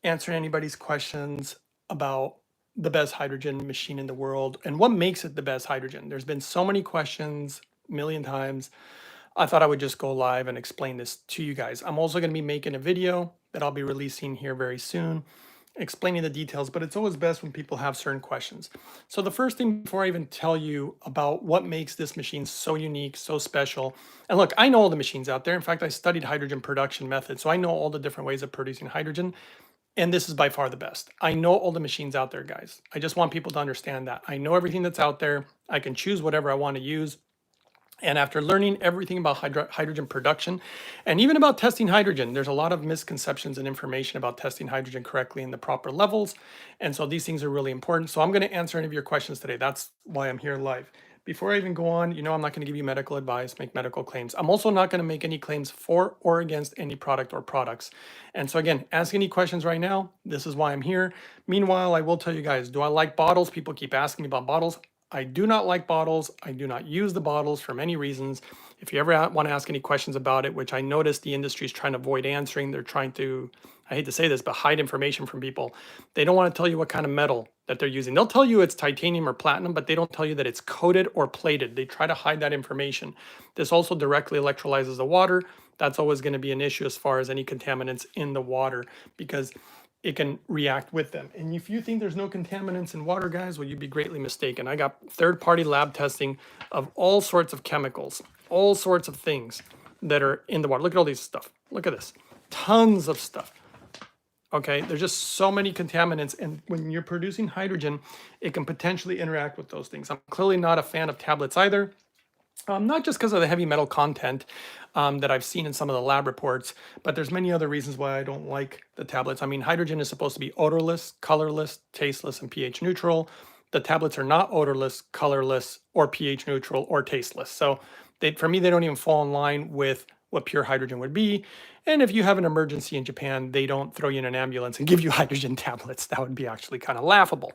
answering anybody's questions about the best hydrogen machine in the world and what makes it the best hydrogen. There's been so many questions, a million times. I thought I would just go live and explain this to you guys. I'm also going to be making a video that I'll be releasing here very soon, explaining the details, but it's always best when people have certain questions. So the first thing before I even tell you about what makes this machine so unique, so special, and look, I know all the machines out there. In fact, I studied hydrogen production methods, so I know all the different ways of producing hydrogen, and this is by far the best. I know all the machines out there, guys. I just want people to understand that. I know everything that's out there. I can choose whatever I want to use. And after learning everything about hydrogen production and even about testing hydrogen, there's a lot of misconceptions and information about testing hydrogen correctly in the proper levels. And so these things are really important. So I'm going to answer any of your questions today. That's why I'm here live. Before I even go on, you know, I'm not going to give you medical advice, make medical claims. I'm also not going to make any claims for or against any product or products. And so again, ask any questions right now. This is why I'm here. Meanwhile, I will tell you guys, do I like bottles? People keep asking me about bottles. I do not like bottles. I do not use the bottles for many reasons. If you ever want to ask any questions about it, which I notice the industry is trying to avoid answering, they're trying to, I hate to say this, but hide information from people. They don't want to tell you what kind of metal that they're using. They'll tell you it's titanium or platinum, but they don't tell you that it's coated or plated. They try to hide that information. This also directly electrolyzes the water. That's always going to be an issue as far as any contaminants in the water, because it can react with them. And if you think there's no contaminants in water, guys, well, you'd be greatly mistaken. I got third-party lab testing of all sorts of chemicals, all sorts of things that are in the water. Look at all these stuff. Look at this. Tons of stuff. Okay, there's just so many contaminants, and when you're producing hydrogen, it can potentially interact with those things. I'm clearly not a fan of tablets either. Not just because of the heavy metal content that I've seen in some of the lab reports, but there's many other reasons why I don't like the tablets. I mean, hydrogen is supposed to be odorless, colorless, tasteless, and pH neutral. The tablets are not odorless, colorless, or pH neutral, or tasteless. So for me, they don't even fall in line with what pure hydrogen would be. And if you have an emergency in Japan, they don't throw you in an ambulance and give you hydrogen tablets. That would be actually kind of laughable.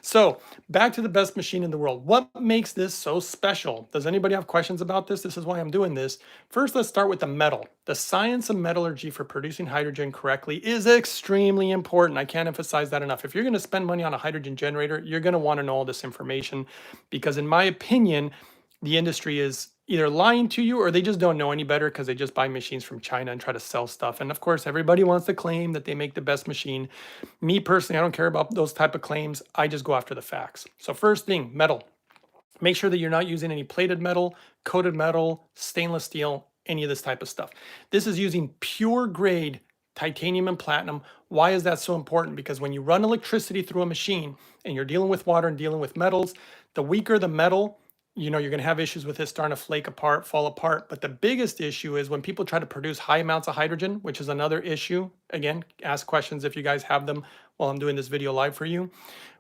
So back to the best machine in the world. What makes this so special? Does anybody have questions about this? This is why I'm doing this. First, let's start with the metal. The science of metallurgy for producing hydrogen correctly is extremely important. I can't emphasize that enough. If you're going to spend money on a hydrogen generator, you're going to want to know all this information, because in my opinion, the industry is either lying to you or they just don't know any better because they just buy machines from China and try to sell stuff. And of course, everybody wants to claim that they make the best machine. Me personally, I don't care about those type of claims. I just go after the facts. So first thing, metal. Make sure that you're not using any plated metal, coated metal, stainless steel, any of this type of stuff. This is using pure grade titanium and platinum. Why is that so important? Because when you run electricity through a machine and you're dealing with water and dealing with metals, the weaker the metal, you know, you're going to have issues with it starting to flake apart, fall apart. But the biggest issue is when people try to produce high amounts of hydrogen, which is another issue. Again, ask questions if you guys have them while I'm doing this video live for you.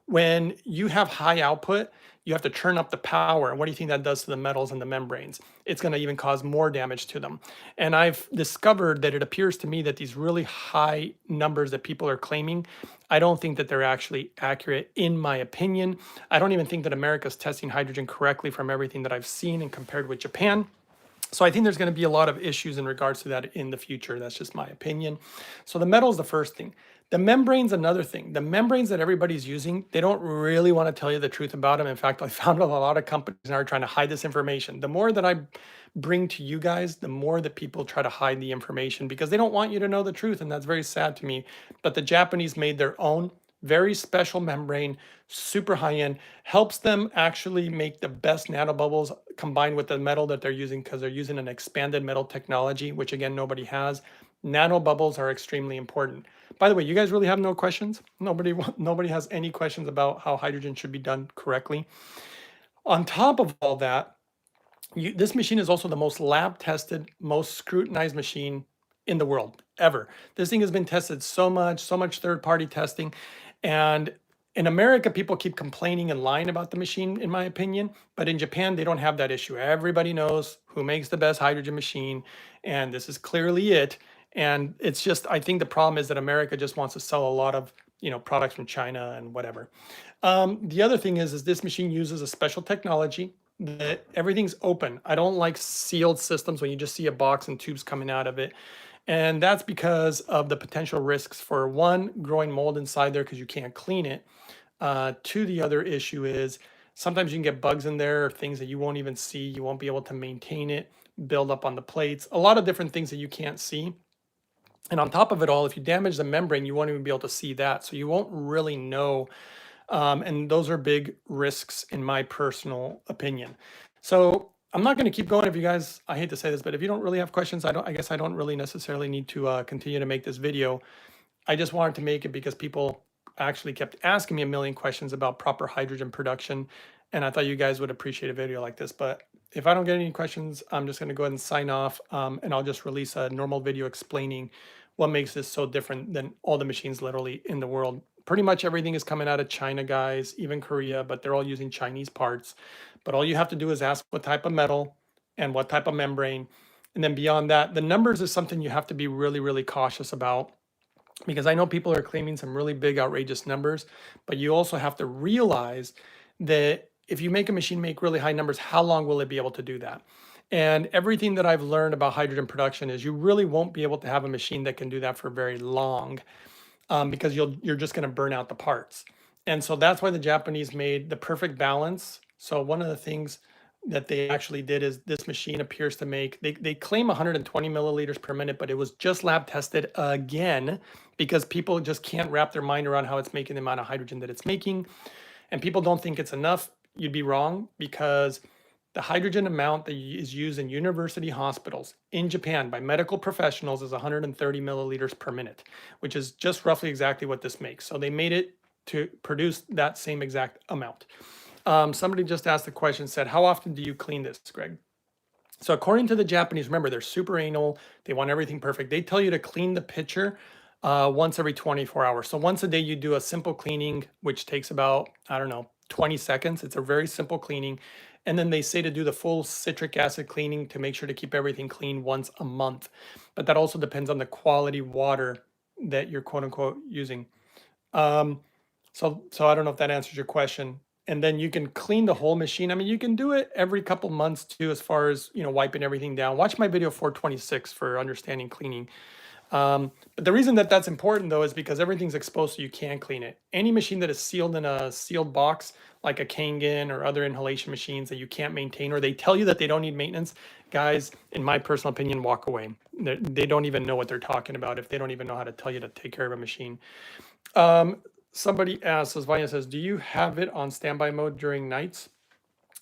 When you have high output, you have to turn up the power. What do you think that does to the metals and the membranes? It's going to even cause more damage to them. And I've discovered that it appears to me that these really high numbers that people are claiming, I don't think that they're actually accurate, in my opinion. I don't even think that America's testing hydrogen correctly from everything that I've seen and compared with Japan. So I think there's going to be a lot of issues in regards to that in the future. That's just my opinion. So the metal is the first thing. The membrane's another thing. The membranes that everybody's using, they don't really want to tell you the truth about them. In fact, I found a lot of companies now are trying to hide this information. The more that I bring to you guys, the more that people try to hide the information because they don't want you to know the truth, and that's very sad to me. But the Japanese made their own very special membrane, super high end, helps them actually make the best nanobubbles combined with the metal that they're using, because they're using an expanded metal technology, which again, nobody has. Nanobubbles are extremely important. By the way, you guys really have no questions? Nobody has any questions about how hydrogen should be done correctly. On top of all that, this machine is also the most lab tested, most scrutinized machine in the world ever. This thing has been tested so much third-party testing. And in America, people keep complaining and lying about the machine, in my opinion. But in Japan, they don't have that issue. Everybody knows who makes the best hydrogen machine, and this is clearly it. And it's just, I think the problem is that America just wants to sell a lot of, you know, products from China and whatever. The other thing is this machine uses a special technology that everything's open. I don't like sealed systems when you just see a box and tubes coming out of it. And that's because of the potential risks for one, growing mold inside there because you can't clean it. Two, the other issue is sometimes you can get bugs in there or things that you won't even see. You won't be able to maintain it, build up on the plates, a lot of different things that you can't see. And on top of it all, if you damage the membrane, you won't even be able to see that. So you won't really know. And those are big risks in my personal opinion. So I'm not going to keep going if you guys, I hate to say this, but if you don't really have questions, I guess I don't really necessarily need to continue to make this video. I just wanted to make it because people actually kept asking me a million questions about proper hydrogen production. And I thought you guys would appreciate a video like this. But if I don't get any questions, I'm just going to go ahead and sign off. And I'll just release a normal video explaining what makes this so different than all the machines literally in the world. Pretty much everything is coming out of China, guys, even Korea, but they're all using Chinese parts. But all you have to do is ask what type of metal and what type of membrane. And then beyond that, the numbers is something you have to be really, really cautious about, because I know people are claiming some really big, outrageous numbers, but you also have to realize that if you make a machine make really high numbers, how long will it be able to do that? And everything that I've learned about hydrogen production is you really won't be able to have a machine that can do that for very long, because you're just going to burn out the parts. And so that's why the Japanese made the perfect balance. So one of the things that they actually did is this machine appears to make, they claim 120 milliliters per minute, but it was just lab tested again because people just can't wrap their mind around how it's making the amount of hydrogen that it's making. And people don't think it's enough. You'd be wrong, because the hydrogen amount that is used in university hospitals in Japan by medical professionals is 130 milliliters per minute, which is just roughly exactly what this makes. So they made it to produce that same exact amount. Somebody just asked the question, said, how often do you clean this, Greg? So according to the Japanese, remember, they're super anal. They want everything perfect. They tell you to clean the pitcher once every 24 hours. So once a day, you do a simple cleaning, which takes about, I don't know, 20 seconds. It's a very simple cleaning. And then they say to do the full citric acid cleaning to make sure to keep everything clean once a month. But that also depends on the quality water that you're quote unquote using. So I don't know if that answers your question. And then you can clean the whole machine. I mean, you can do it every couple months too, as far as, wiping everything down. Watch my video 426 for understanding cleaning. But the reason that that's important though is because everything's exposed so you can clean it. Any machine that is sealed in a sealed box, like a Kangen or other inhalation machines that you can't maintain, or they tell you that they don't need maintenance, guys, in my personal opinion, walk away. They don't even know what they're talking about if they don't even know how to tell you to take care of a machine. Somebody asks, as Vanya says, do you have it on standby mode during nights?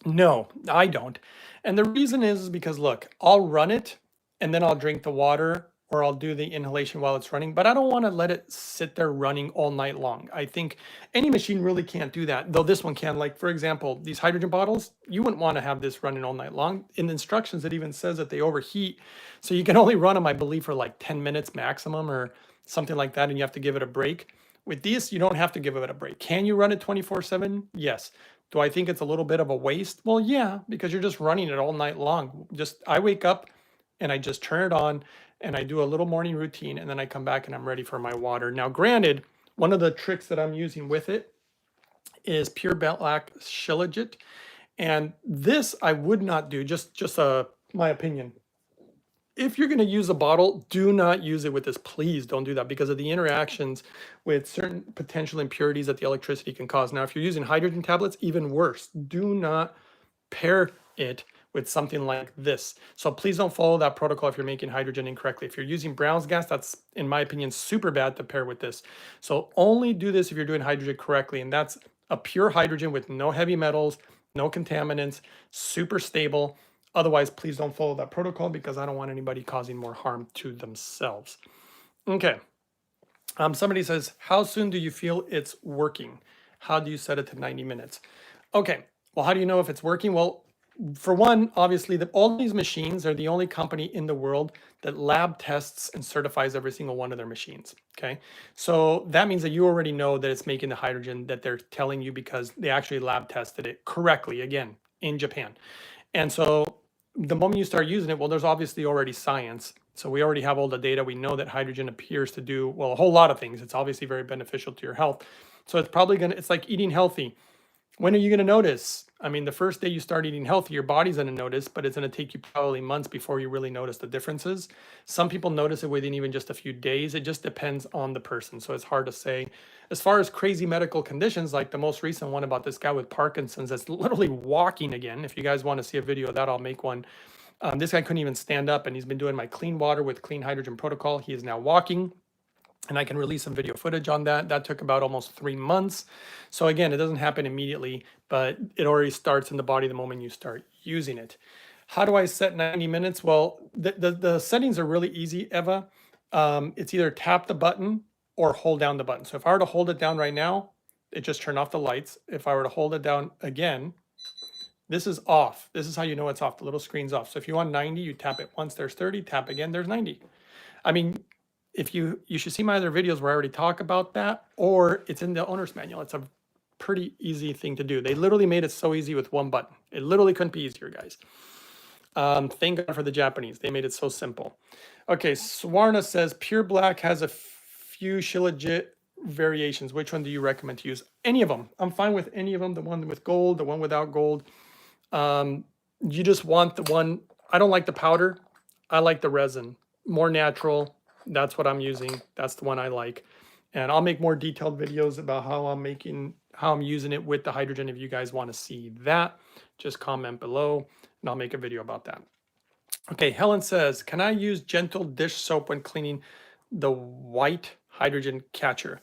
No, I don't. And the reason is because, look, I'll run it and then I'll drink the water or I'll do the inhalation while it's running, but I don't want to let it sit there running all night long. I think any machine really can't do that, though this one can. Like, for example, these hydrogen bottles, you wouldn't want to have this running all night long. In the instructions, it even says that they overheat. So you can only run them, I believe, for like 10 minutes maximum or something like that, and you have to give it a break. With these, you don't have to give it a break. Can you run it 24/7? Yes. Do I think it's a little bit of a waste? Well, yeah, because you're just running it all night long. I wake up and I just turn it on and I do a little morning routine and then I come back and I'm ready for my water. Now, granted, one of the tricks that I'm using with it is pure black shilajit. And this I would not do, just my opinion. If you're going to use a bottle, do not use it with this. Please don't do that because of the interactions with certain potential impurities that the electricity can cause. Now, if you're using hydrogen tablets, even worse. Do not pair it with something like this. So please don't follow that protocol if you're making hydrogen incorrectly. If you're using Brown's gas, that's, in my opinion, super bad to pair with this. So only do this if you're doing hydrogen correctly, and that's a pure hydrogen with no heavy metals, no contaminants, super stable. Otherwise, please don't follow that protocol because I don't want anybody causing more harm to themselves. Okay. Somebody says, how soon do you feel it's working? How do you set it to 90 minutes? Okay. Well, how do you know if it's working? Well, for one, obviously, all these machines are the only company in the world that lab tests and certifies every single one of their machines. Okay. So that means that you already know that it's making the hydrogen that they're telling you because they actually lab tested it correctly, again, in Japan. And so the moment you start using it, well, there's obviously already science. So we already have all the data. We know that hydrogen appears to do, well, a whole lot of things. It's obviously very beneficial to your health. So it's probably it's like eating healthy. When are you going to notice? I mean, the first day you start eating healthy, your body's going to notice, but it's going to take you probably months before you really notice the differences. Some people notice it within even just a few days. It just depends on the person. So it's hard to say. As far as crazy medical conditions, like the most recent one about this guy with Parkinson's that's literally walking again. If you guys want to see a video of that, I'll make one. This guy couldn't even stand up, and he's been doing my clean water with clean hydrogen protocol. He is now walking, and I can release some video footage on that. That took about almost 3 months. So again, it doesn't happen immediately, but it already starts in the body the moment you start using it. How do I set 90 minutes? Well, the settings are really easy, Eva. It's either tap the button or hold down the button. So if I were to hold it down right now, it just turned off the lights. If I were to hold it down again, this is off. This is how you know it's off. The little screen's off. So if you want 90, you tap it once, there's 30, tap again, there's 90. I mean, if you should see my other videos where I already talk about that, or it's in the owner's manual. It's a pretty easy thing to do. They literally made it so easy with one button. It literally couldn't be easier, guys. Thank God for the Japanese. They made it so simple. Okay, Swarna says Pure Black has a few Shilajit variations. Which one do you recommend to use? Any of them. I'm fine with any of them. The one with gold, the one without gold. You just want the one. I don't like the powder. I like the resin. More natural. That's what I'm using. That's the one I like. And I'll make more detailed videos about how I'm using it with the hydrogen. If you guys want to see that, just comment below and I'll make a video about that. Okay, Helen says, can I use gentle dish soap when cleaning the white hydrogen catcher?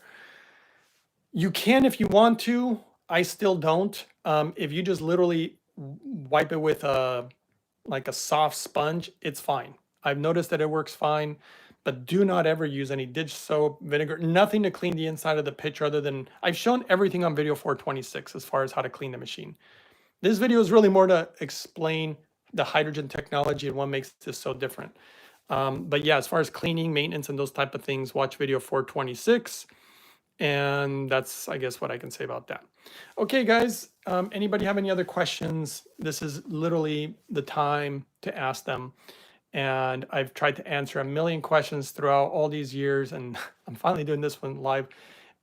You can if you want to. I still don't. If you just literally wipe it with like a soft sponge, it's fine. I've noticed that it works fine, but do not ever use any dish soap, vinegar, nothing to clean the inside of the pitcher other than I've shown everything on video 426 as far as how to clean the machine. This video is really more to explain the hydrogen technology and what makes this so different. But yeah, as far as cleaning, maintenance, and those type of things, watch video 426. And that's, I guess, what I can say about that. Okay, guys, anybody have any other questions? This is literally the time to ask them. And I've tried to answer a million questions throughout all these years, and I'm finally doing this one live.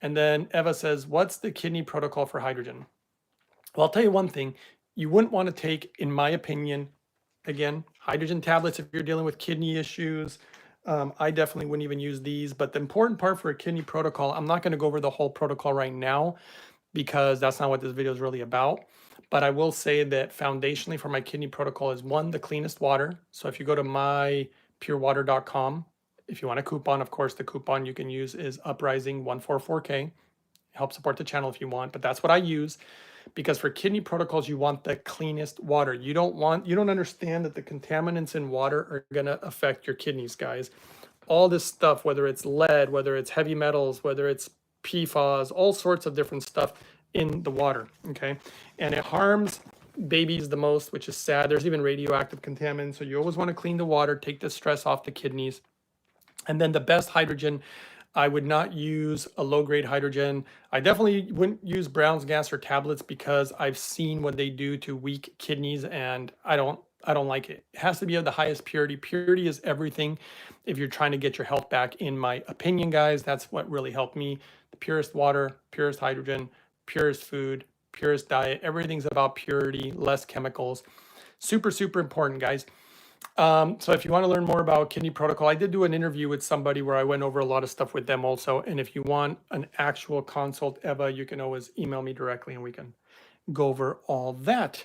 And then Eva says, what's the kidney protocol for hydrogen? Well, I'll tell you one thing. You wouldn't want to take, in my opinion, again, hydrogen tablets if you're dealing with kidney issues. I definitely wouldn't even use these. But the important part for a kidney protocol, I'm not going to go over the whole protocol right now because that's not what this video is really about. But I will say that foundationally for my kidney protocol is one, the cleanest water. So if you go to mypurewater.com, if you want a coupon, of course, the coupon you can use is Uprising144K. Help support the channel if you want, but that's what I use. Because for kidney protocols, you want the cleanest water. You don't understand that the contaminants in water are gonna affect your kidneys, guys. All this stuff, whether it's lead, whether it's heavy metals, whether it's PFAS, all sorts of different stuff in the water, okay? And it harms babies the most, which is sad. There's even radioactive contaminants, so you always wanna clean the water, take the stress off the kidneys. And then the best hydrogen, I would not use a low-grade hydrogen. I definitely wouldn't use Brown's gas or tablets because I've seen what they do to weak kidneys, and I don't like it. It has to be of the highest purity. Purity is everything if you're trying to get your health back, in my opinion, guys. That's what really helped me. The purest water, purest hydrogen, purest food, purest diet. Everything's about purity, less chemicals. Super, super important, guys. So if you want to learn more about kidney protocol, I did do an interview with somebody where I went over a lot of stuff with them also. And if you want an actual consult, Eva, you can always email me directly and we can go over all that.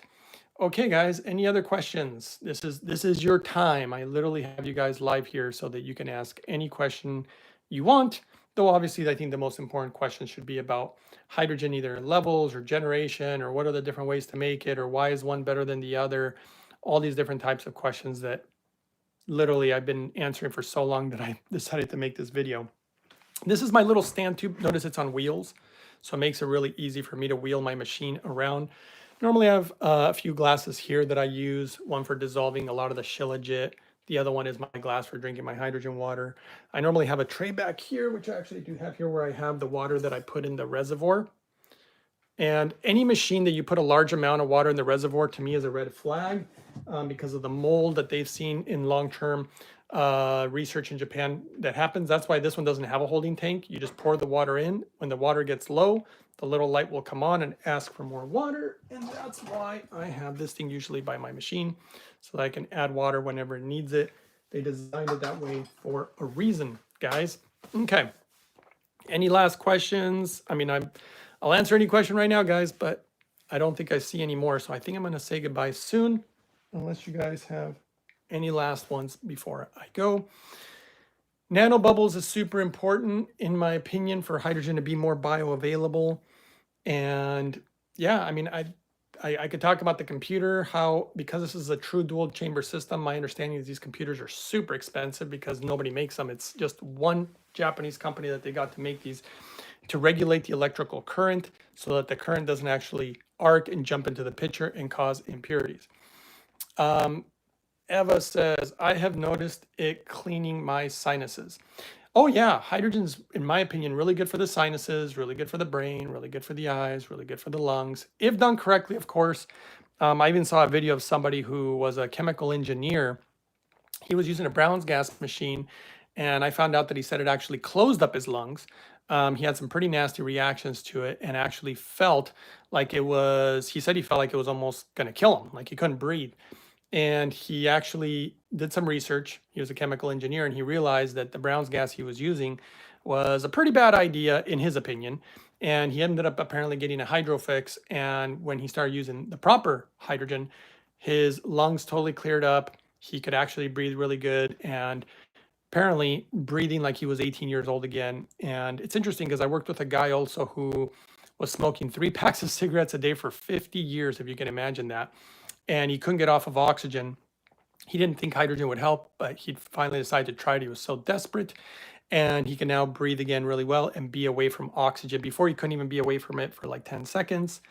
Okay, guys, any other questions? This is your time. I literally have you guys live here so that you can ask any question you want. Though obviously, I think the most important question should be about hydrogen, either levels or generation, or what are the different ways to make it, or why is one better than the other? All these different types of questions that literally I've been answering for so long that I decided to make this video. This is my little stand tube. Notice it's on wheels, so it makes it really easy for me to wheel my machine around. Normally I have a few glasses here that I use, one for dissolving a lot of the Shilajit. The other one is my glass for drinking my hydrogen water. I normally have a tray back here, which I actually do have here, where I have the water that I put in the reservoir. And any machine that you put a large amount of water in the reservoir, to me, is a red flag because of the mold that they've seen in long-term research in Japan that happens. That's why this one doesn't have a holding tank. You just pour the water in. When the water gets low, the little light will come on and ask for more water. And that's why I have this thing usually by my machine so that I can add water whenever it needs it. They designed it that way for a reason, guys. Okay. Any last questions? I mean, I'll answer any question right now, guys, but I don't think I see any more. So I think I'm going to say goodbye soon, unless you guys have any last ones before I go. Nanobubbles is super important, in my opinion, for hydrogen to be more bioavailable. And yeah, I mean, I could talk about the computer, how, because this is a true dual chamber system, my understanding is these computers are super expensive because nobody makes them. It's just one Japanese company that they got to make these to regulate the electrical current so that the current doesn't actually arc and jump into the pitcher and cause impurities. Eva says, I have noticed it cleaning my sinuses. Oh yeah, hydrogen's, in my opinion, really good for the sinuses, really good for the brain, really good for the eyes, really good for the lungs. If done correctly, of course. I even saw a video of somebody who was a chemical engineer. He was using a Brown's gas machine, and I found out that he said it actually closed up his lungs. He had some pretty nasty reactions to it and actually felt like it was, he said he felt like it was almost going to kill him, like he couldn't breathe. And he actually did some research. He was a chemical engineer, and he realized that the Brown's gas he was using was a pretty bad idea, in his opinion. And he ended up apparently getting a hydrofix. And when he started using the proper hydrogen, his lungs totally cleared up. He could actually breathe really good, and apparently breathing like he was 18 years old again. And it's interesting because I worked with a guy also who was smoking 3 packs of cigarettes a day for 50 years, if you can imagine that. And he couldn't get off of oxygen. He didn't think hydrogen would help, but he finally decided to try it. He was so desperate, and he can now breathe again really well and be away from oxygen. Before, he couldn't even be away from it for like 10 seconds.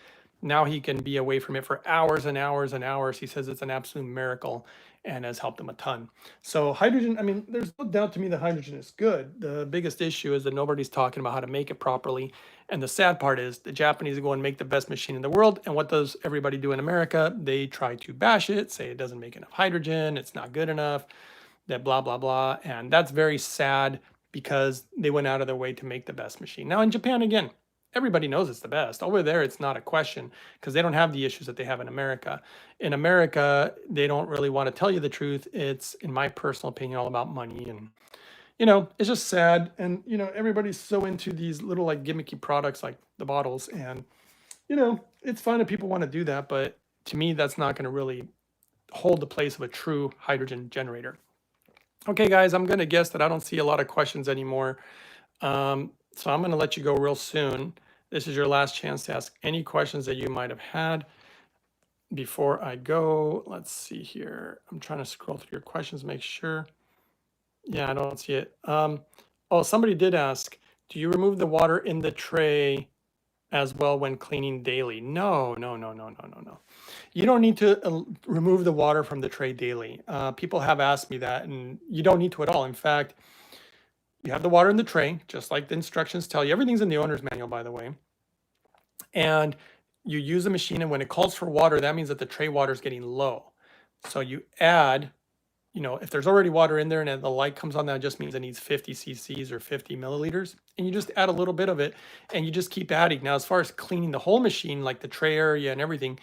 Now he can be away from it for hours and hours and hours. He says it's an absolute miracle and has helped him a ton. So hydrogen, I mean, there's no doubt to me that hydrogen is good. The biggest issue is that nobody's talking about how to make it properly. And the sad part is the Japanese go and make the best machine in the world. And what does everybody do in America? They try to bash it, say it doesn't make enough hydrogen, it's not good enough, that blah, blah, blah. And that's very sad because they went out of their way to make the best machine. Now in Japan, again, everybody knows it's the best. Over there, it's not a question because they don't have the issues that they have in America. In America, they don't really want to tell you the truth. It's, in my personal opinion, all about money. And, you know, it's just sad. And, you know, everybody's so into these little like gimmicky products like the bottles. And, you know, it's fine if people want to do that. But to me, that's not going to really hold the place of a true hydrogen generator. Okay, guys, I'm going to guess that I don't see a lot of questions anymore. So I'm going to let you go real soon. This is your last chance to ask any questions that you might have had before I go. Let's see here. I'm trying to scroll through your questions, make sure. Yeah, I don't see it. Oh, somebody did ask, do you remove the water in the tray as well when cleaning daily? No. You don't need to remove the water from the tray daily. People have asked me that, and you don't need to at all. In fact, you have the water in the tray, just like the instructions tell you. Everything's in the owner's manual, by the way. And you use the machine, and when it calls for water, that means that the tray water is getting low. So you add, you know, if there's already water in there and the light comes on, that just means it needs 50 cc's or 50 milliliters. And you just add a little bit of it, and you just keep adding. Now, as far as cleaning the whole machine, like the tray area and everything,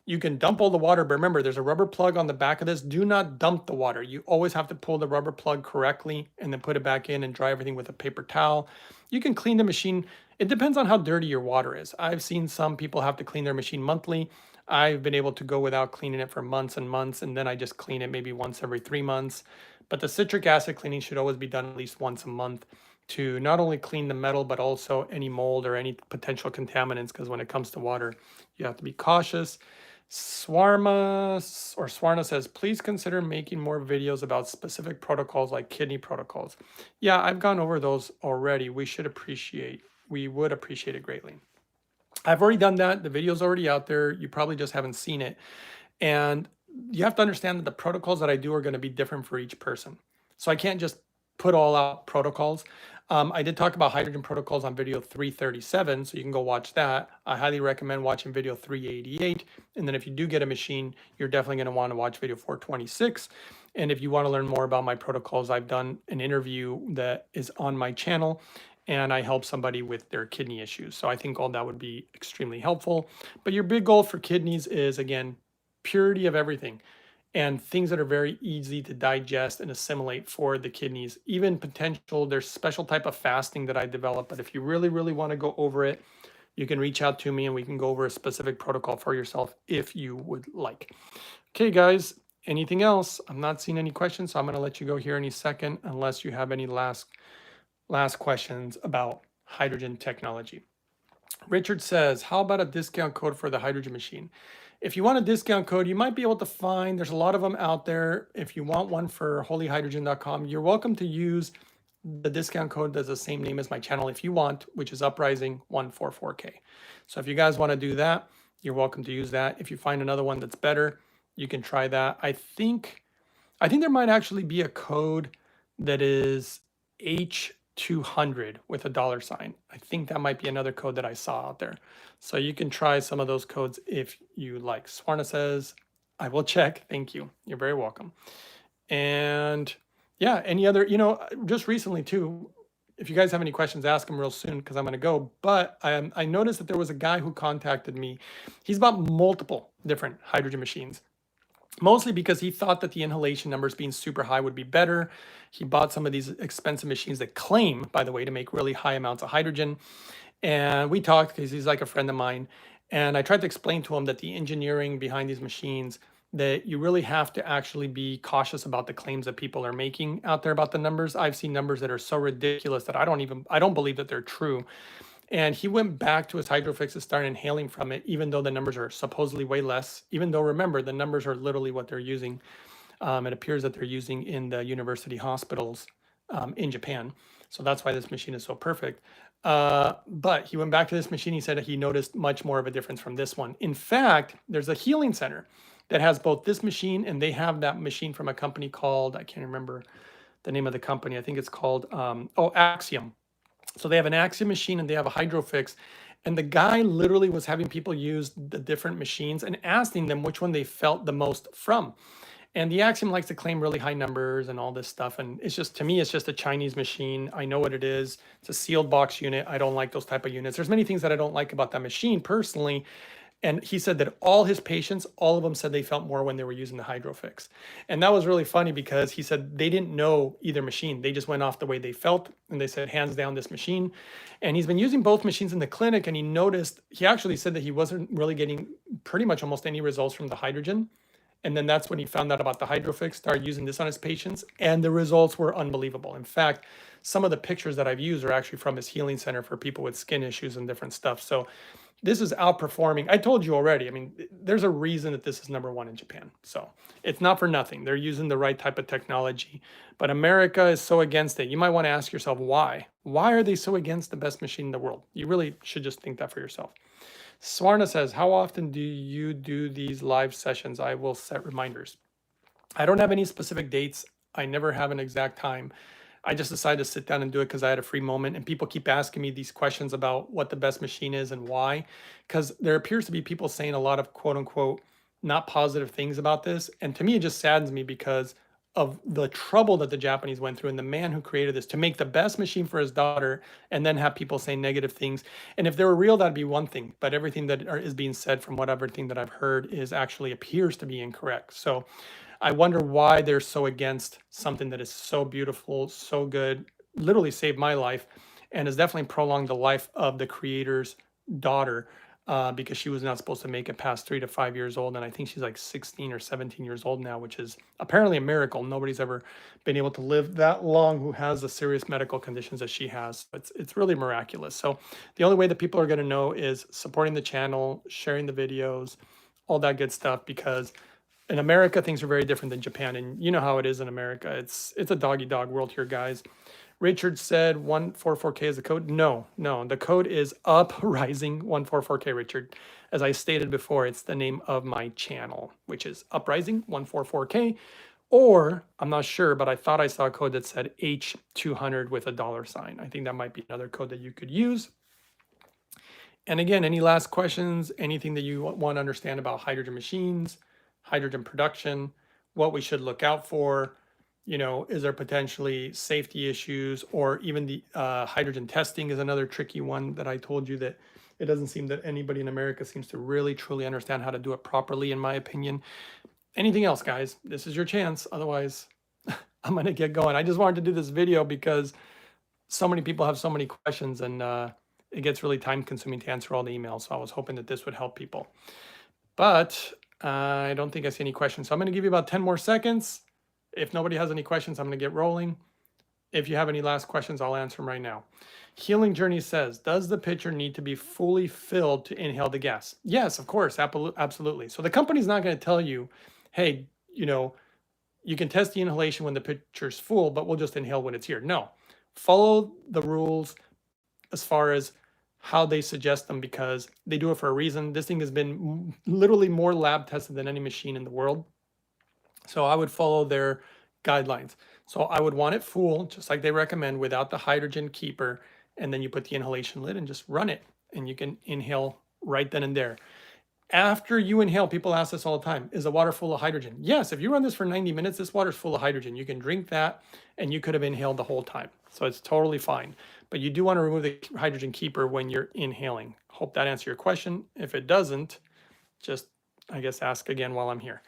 you can dump all the water, but remember, there's a rubber plug on the back of this. Do not dump the water. You always have to pull the rubber plug correctly and then put it back in and dry everything with a paper towel. You can clean the machine. It depends on how dirty your water is. I've seen some people have to clean their machine monthly. I've been able to go without cleaning it for months and months, and then I just clean it maybe once every 3 months. But the citric acid cleaning should always be done at least once a month to not only clean the metal, but also any mold or any potential contaminants, because when it comes to water, you have to be cautious. Swarna says, please consider making more videos about specific protocols like kidney protocols. Yeah, I've gone over those already. We would appreciate it greatly. I've already done that. The video's already out there. You probably just haven't seen it. And you have to understand that the protocols that I do are going to be different for each person. So I can't just put all out protocols. I did talk about hydrogen protocols on video 337, so you can go watch that. I highly recommend watching video 388. And then if you do get a machine, you're definitely going to want to watch video 426. And if you want to learn more about my protocols, I've done an interview that is on my channel and I help somebody with their kidney issues. So I think all that would be extremely helpful. But your big goal for kidneys is, again, purity of everything and things that are very easy to digest and assimilate for the kidneys. Even potential, there's special type of fasting that I developed. But if you really, really want to go over it, you can reach out to me and we can go over a specific protocol for yourself if you would like. Okay, guys, anything else? I'm not seeing any questions, so I'm going to let you go here any second unless you have any last questions about hydrogen technology. Richard says, how about a discount code for the hydrogen machine? If you want a discount code, you might be able to find, there's a lot of them out there. If you want one for holyhydrogen.com, you're welcome to use the discount code that's the same name as my channel if you want, which is Uprising144K. So if you guys want to do that, you're welcome to use that. If you find another one that's better, you can try that. I think there might actually be a code that is H200 with a dollar sign. I think that might be another code that I saw out there. So you can try some of those codes if you like. Swarna says, I will check. Thank you. You're very welcome. And yeah, any other, just recently too, if you guys have any questions, ask them real soon because I'm going to go. But I noticed that there was a guy who contacted me. He's bought multiple different hydrogen machines, mostly because he thought that the inhalation numbers being super high would be better. He bought some of these expensive machines that claim, by the way, to make really high amounts of hydrogen. And we talked because he's like a friend of mine. And I tried to explain to him that the engineering behind these machines, that you really have to actually be cautious about the claims that people are making out there about the numbers. I've seen numbers that are so ridiculous that I don't believe that they're true. And he went back to his hydrofix and started inhaling from it, even though the numbers are supposedly way less, even though, remember, the numbers are literally what they're using. It appears that they're using in the university hospitals in Japan. So that's why this machine is so perfect. But he went back to this machine. He said he noticed much more of a difference from this one. In fact, there's a healing center that has both this machine and they have that machine from a company called, I can't remember the name of the company. I think it's called, Axiom. So they have an Axiom machine and they have a Hydrofix. And the guy literally was having people use the different machines and asking them which one they felt the most from. And the Axiom likes to claim really high numbers and all this stuff. And it's just, to me, it's just a Chinese machine. I know what it is. It's a sealed box unit. I don't like those type of units. There's many things that I don't like about that machine personally. And he said that all his patients, all of them said they felt more when they were using the Hydrofix. And that was really funny because he said they didn't know either machine. They just went off the way they felt. And they said, hands down, this machine. And he's been using both machines in the clinic. And he actually said that he wasn't really getting pretty much almost any results from the hydrogen. And then that's when he found out about the Hydrofix, started using this on his patients, and the results were unbelievable. In fact, some of the pictures that I've used are actually from his healing center for people with skin issues and different stuff. So this is outperforming. I told you already. I mean, there's a reason that this is #1 in Japan. So it's not for nothing. They're using the right type of technology. But America is so against it. You might want to ask yourself why. Why are they so against the best machine in the world? You really should just think that for yourself. Swarna says, how often do you do these live sessions? I will set reminders. I don't have any specific dates. I never have an exact time. I just decided to sit down and do it because I had a free moment. And people keep asking me these questions about what the best machine is and why. Because there appears to be people saying a lot of quote unquote not positive things about this. And to me, it just saddens me because of the trouble that the Japanese went through and the man who created this to make the best machine for his daughter and then have people say negative things. And if they were real, that'd be one thing. But everything that is being said from whatever thing that I've heard is actually appears to be incorrect. So I wonder why they're so against something that is so beautiful, so good, literally saved my life, and has definitely prolonged the life of the creator's daughter. Because she was not supposed to make it past 3 to 5 years old. And I think she's like 16 or 17 years old now, which is apparently a miracle. Nobody's ever been able to live that long who has the serious medical conditions that she has. It's really miraculous. So the only way that people are going to know is supporting the channel, sharing the videos, all that good stuff, because in America, things are very different than Japan. And you know how it is in America. It's a doggy dog world here, guys. Richard said 144K is the code. No, the code is Uprising 144K, Richard. As I stated before, it's the name of my channel, which is Uprising 144K. Or I'm not sure, but I thought I saw a code that said H200 with a dollar sign. I think that might be another code that you could use. And again, any last questions, anything that you want to understand about hydrogen machines, hydrogen production, what we should look out for. Is there potentially safety issues, or even the hydrogen testing is another tricky one that I told you that it doesn't seem that anybody in America seems to really truly understand how to do it properly, in my opinion. Anything else, guys? This is your chance. Otherwise, I'm going to get going. I just wanted to do this video because so many people have so many questions, and it gets really time consuming to answer all the emails. So I was hoping that this would help people. But I don't think I see any questions. So I'm going to give you about 10 more seconds. If nobody has any questions, I'm going to get rolling. If you have any last questions, I'll answer them right now. Healing Journey says, does the pitcher need to be fully filled to inhale the gas? Yes, of course, absolutely. So the company's not going to tell you, hey, you can test the inhalation when the pitcher's full, but we'll just inhale when it's here. No, follow the rules as far as how they suggest them, because they do it for a reason. This thing has been literally more lab tested than any machine in the world. So I would follow their guidelines. So I would want it full, just like they recommend, without the hydrogen keeper. And then you put the inhalation lid and just run it, and you can inhale right then and there. After you inhale, people ask this all the time, is the water full of hydrogen? Yes, if you run this for 90 minutes, this water's full of hydrogen. You can drink that and you could have inhaled the whole time. So it's totally fine. But you do want to remove the hydrogen keeper when you're inhaling. Hope that answers your question. If it doesn't, just, I guess, ask again while I'm here.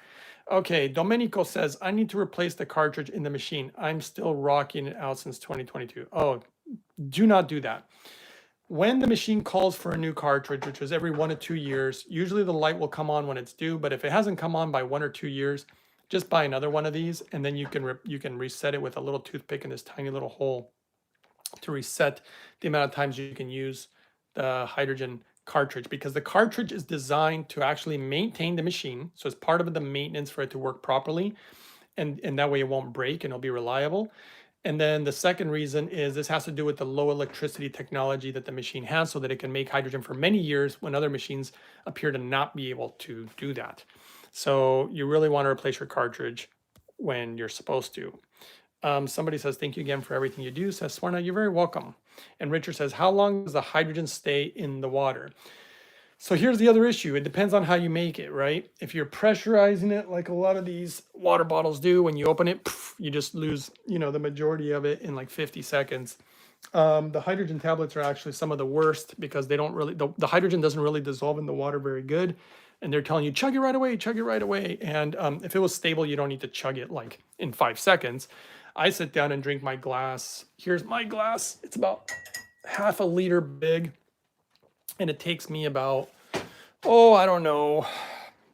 Okay, Domenico says, I need to replace the cartridge in the machine. I'm still rocking it out since 2022. Oh, do not do that. When the machine calls for a new cartridge, which is every 1 to 2 years, usually the light will come on when it's due. But if it hasn't come on by 1 or 2 years, just buy another one of these, and then you can reset it with a little toothpick in this tiny little hole to reset the amount of times you can use the hydrogen cartridge, because the cartridge is designed to actually maintain the machine. So it's part of the maintenance for it to work properly, and that way it won't break and it'll be reliable. And then the second reason is this has to do with the low electricity technology that the machine has, so that it can make hydrogen for many years when other machines appear to not be able to do that. So you really want to replace your cartridge when you're supposed to. Somebody says, thank you again for everything you do. Says Swarna, you're very welcome. And Richard says, how long does the hydrogen stay in the water? So here's the other issue. It depends on how you make it, right? If you're pressurizing it like a lot of these water bottles do, when you open it, you just lose, the majority of it in like 50 seconds. The hydrogen tablets are actually some of the worst, because they don't really, the hydrogen doesn't really dissolve in the water very good. And they're telling you, chug it right away, chug it right away. And if it was stable, you don't need to chug it like in 5 seconds. I sit down and drink my glass. Here's my glass. It's about half a liter big. And it takes me about, I don't know,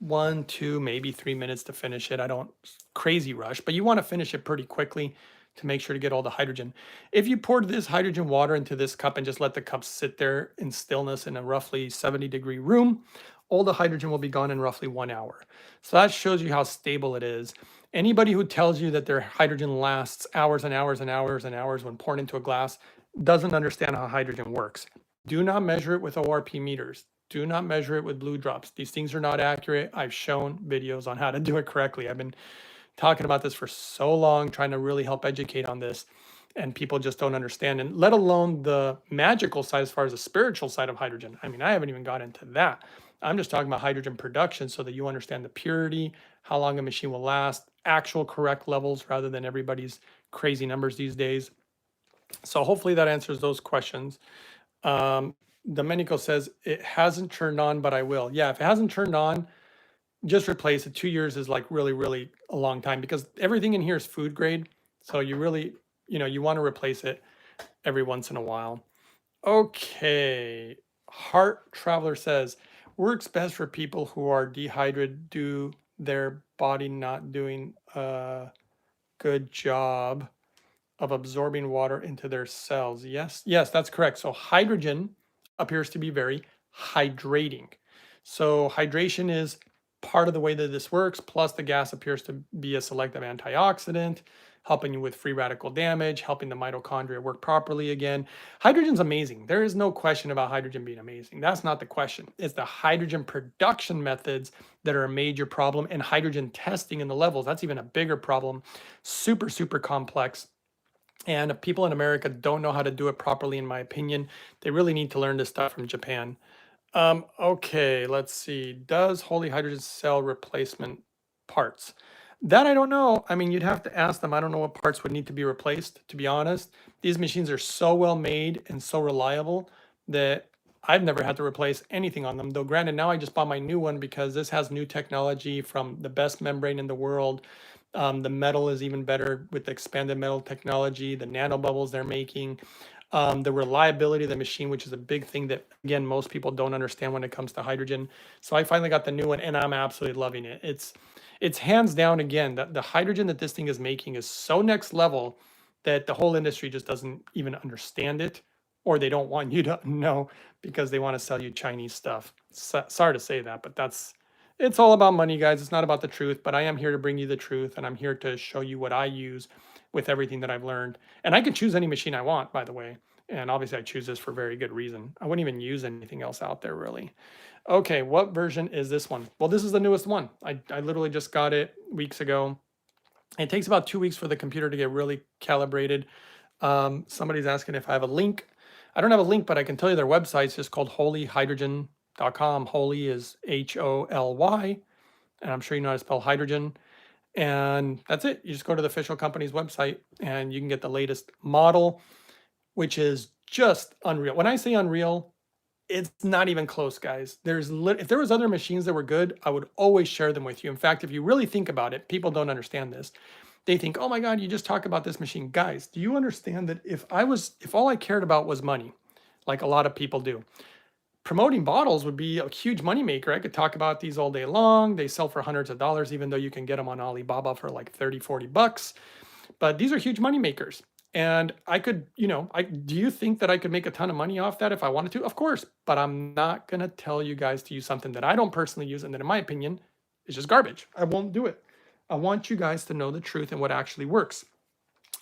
1, 2, maybe 3 minutes to finish it. I don't crazy rush, but you want to finish it pretty quickly to make sure to get all the hydrogen. If you poured this hydrogen water into this cup and just let the cup sit there in stillness in a roughly 70-degree room, all the hydrogen will be gone in roughly 1 hour. So that shows you how stable it is. Anybody who tells you that their hydrogen lasts hours and hours and hours and hours when poured into a glass doesn't understand how hydrogen works. Do not measure it with ORP meters. Do not measure it with blue drops. These things are not accurate. I've shown videos on how to do it correctly. I've been talking about this for so long, trying to really help educate on this, and people just don't understand, and let alone the magical side as far as the spiritual side of hydrogen. I mean, I haven't even got into that. I'm just talking about hydrogen production so that you understand the purity, how long a machine will last, actual correct levels rather than everybody's crazy numbers these days. So hopefully that answers those questions. Domenico says, it hasn't turned on, but I will. Yeah, if it hasn't turned on, just replace it. 2 years is like really, really a long time, because everything in here is food grade. So you really, you want to replace it every once in a while. Okay. Heart Traveler says, works best for people who are dehydrated due their body not doing a good job of absorbing water into their cells. Yes, that's correct. So hydrogen appears to be very hydrating. So hydration is part of the way that this works, plus the gas appears to be a selective antioxidant, helping you with free radical damage, helping the mitochondria work properly again. Hydrogen's amazing. There is no question about hydrogen being amazing. That's not the question. It's the hydrogen production methods that are a major problem, and hydrogen testing in the levels, that's even a bigger problem. Super, super complex. And if people in America don't know how to do it properly, in my opinion, they really need to learn this stuff from Japan. Okay, let's see. Does Holy Hydrogen sell replacement parts? That I don't know. I mean, you'd have to ask them. I don't know what parts would need to be replaced, to be honest. These machines are so well made and so reliable that I've never had to replace anything on them. Though, granted, now I just bought my new one because this has new technology from the best membrane in the world. The metal is even better with the expanded metal technology, the nanobubbles they're making, the reliability of the machine, which is a big thing that, again, most people don't understand when it comes to hydrogen. So I finally got the new one and I'm absolutely loving it. It's hands down, again, that the hydrogen that this thing is making is so next level that the whole industry just doesn't even understand it, or they don't want you to know because they want to sell you Chinese stuff. Sorry to say that, but it's all about money, guys. It's not about the truth, but I am here to bring you the truth, and I'm here to show you what I use with everything that I've learned. And I can choose any machine I want, by the way. And obviously, I choose this for very good reason. I wouldn't even use anything else out there, really. Okay, what version is this one? Well, this is the newest one. I literally just got it weeks ago. It takes about 2 weeks for the computer to get really calibrated. Somebody's asking if I have a link. I don't have a link, but I can tell you their website's just called holyhydrogen.com. Holy is HOLY, and I'm sure you know how to spell hydrogen. And that's it. You just go to the official company's website and you can get the latest model, which is just unreal. When I say unreal, it's not even close, guys. If there was other machines that were good, I would always share them with you. In fact, if you really think about it, people don't understand this. They think, "Oh my God, you just talk about this machine." Guys, do you understand that if all I cared about was money, like a lot of people do, promoting bottles would be a huge moneymaker. I could talk about these all day long. They sell for hundreds of dollars, even though you can get them on Alibaba for like 30, 40 bucks. But these are huge money makers. And I could, do you think that I could make a ton of money off that if I wanted to? Of course, but I'm not going to tell you guys to use something that I don't personally use and that, in my opinion, is just garbage. I won't do it. I want you guys to know the truth and what actually works.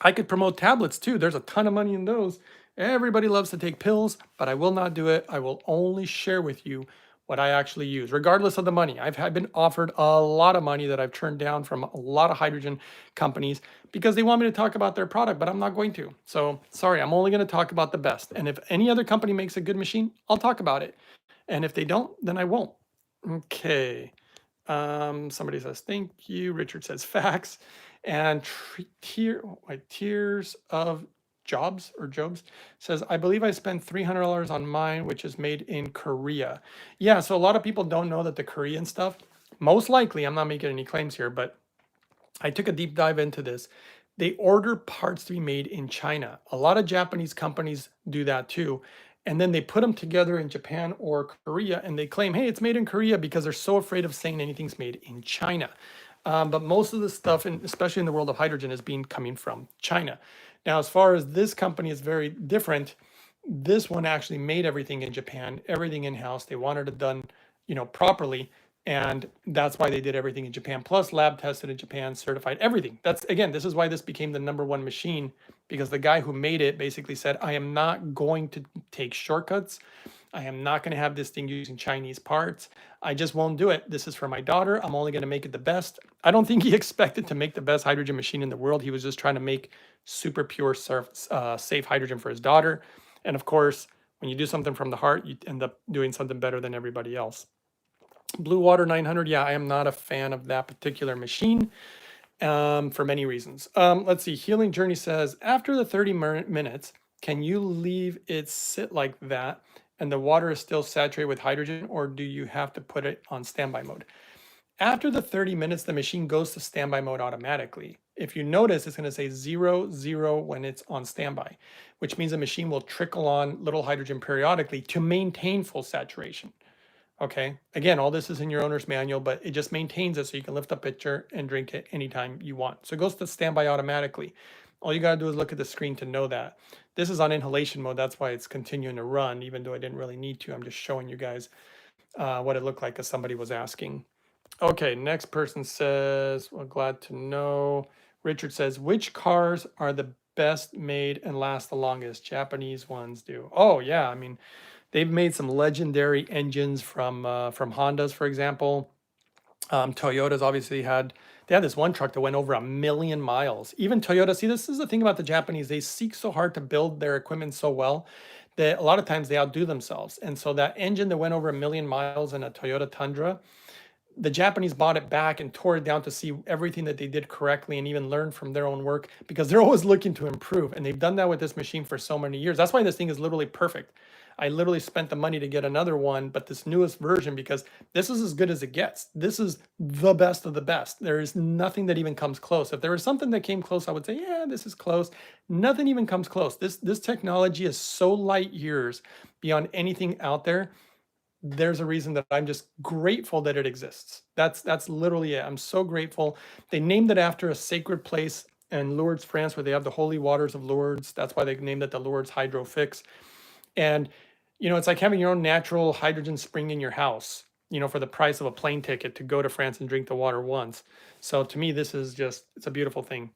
I could promote tablets too. There's a ton of money in those. Everybody loves to take pills, but I will not do it. I will only share with you what I actually use, regardless of the money. I've been offered a lot of money that I've turned down from a lot of hydrogen companies because they want me to talk about their product, but I'm not going to. So sorry, I'm only going to talk about the best. And if any other company makes a good machine, I'll talk about it. And if they don't, then I won't. Okay. Somebody says, thank you. Richard says, facts. And Tears of Jobs says, I believe I spent $300 on mine, which is made in Korea. Yeah, so a lot of people don't know that the Korean stuff, most likely, I'm not making any claims here, but I took a deep dive into this. They order parts to be made in China. A lot of Japanese companies do that too. And then they put them together in Japan or Korea and they claim, hey, it's made in Korea because they're so afraid of saying anything's made in China. But most of the stuff, especially in the world of hydrogen, is coming from China. Now, as far as this company is very different, this one actually made everything in Japan, everything in-house. They wanted it done, properly. And that's why they did everything in Japan, plus lab tested in Japan, certified, everything. This is why this became the #1 machine, because the guy who made it basically said, I am not going to take shortcuts. I am not going to have this thing using Chinese parts. I just won't do it. This is for my daughter. I'm only going to make it the best. I don't think he expected to make the best hydrogen machine in the world. He was just trying to make super pure, safe hydrogen for his daughter. And of course, when you do something from the heart, you end up doing something better than everybody else. Blue Water 900, yeah, I am not a fan of that particular machine for many reasons. Let's see, Healing Journey says, after the 30 minutes, can you leave it sit like that and the water is still saturated with hydrogen, or do you have to put it on standby mode? After the 30 minutes, the machine goes to standby mode automatically. If you notice, it's going to say 0, 0 when it's on standby, which means the machine will trickle on little hydrogen periodically to maintain full saturation. Okay, again, all this is in your owner's manual, but it just maintains it so you can lift up a pitcher and drink it anytime you want. So it goes to standby automatically. All you gotta do is look at the screen to know that. This is on inhalation mode, that's why it's continuing to run, even though I didn't really need to. I'm just showing you guys what it looked like because somebody was asking. Okay, next person says, well, glad to know. Richard says, which cars are the best made and last the longest? Japanese ones do. Oh yeah, I mean, they've made some legendary engines from Hondas, for example. Toyota's obviously they had this one truck that went over 1,000,000 miles. Even Toyota, see, this is the thing about the Japanese. They seek so hard to build their equipment so well that a lot of times they outdo themselves. And so that engine that went over 1,000,000 miles in a Toyota Tundra, the Japanese bought it back and tore it down to see everything that they did correctly and even learn from their own work because they're always looking to improve. And they've done that with this machine for so many years. That's why this thing is literally perfect. I literally spent the money to get another one, but this newest version, because this is as good as it gets. This is the best of the best. There is nothing that even comes close. If there was something that came close, I would say, yeah, this is close. Nothing even comes close. This technology is so light years beyond anything out there. There's a reason that I'm just grateful that it exists. That's literally it. I'm so grateful. They named it after a sacred place in Lourdes, France, where they have the holy waters of Lourdes. That's why they named it the Lourdes Hydro Fix. And it's like having your own natural hydrogen spring in your house, for the price of a plane ticket to go to France and drink the water once. So to me, this is it's a beautiful thing.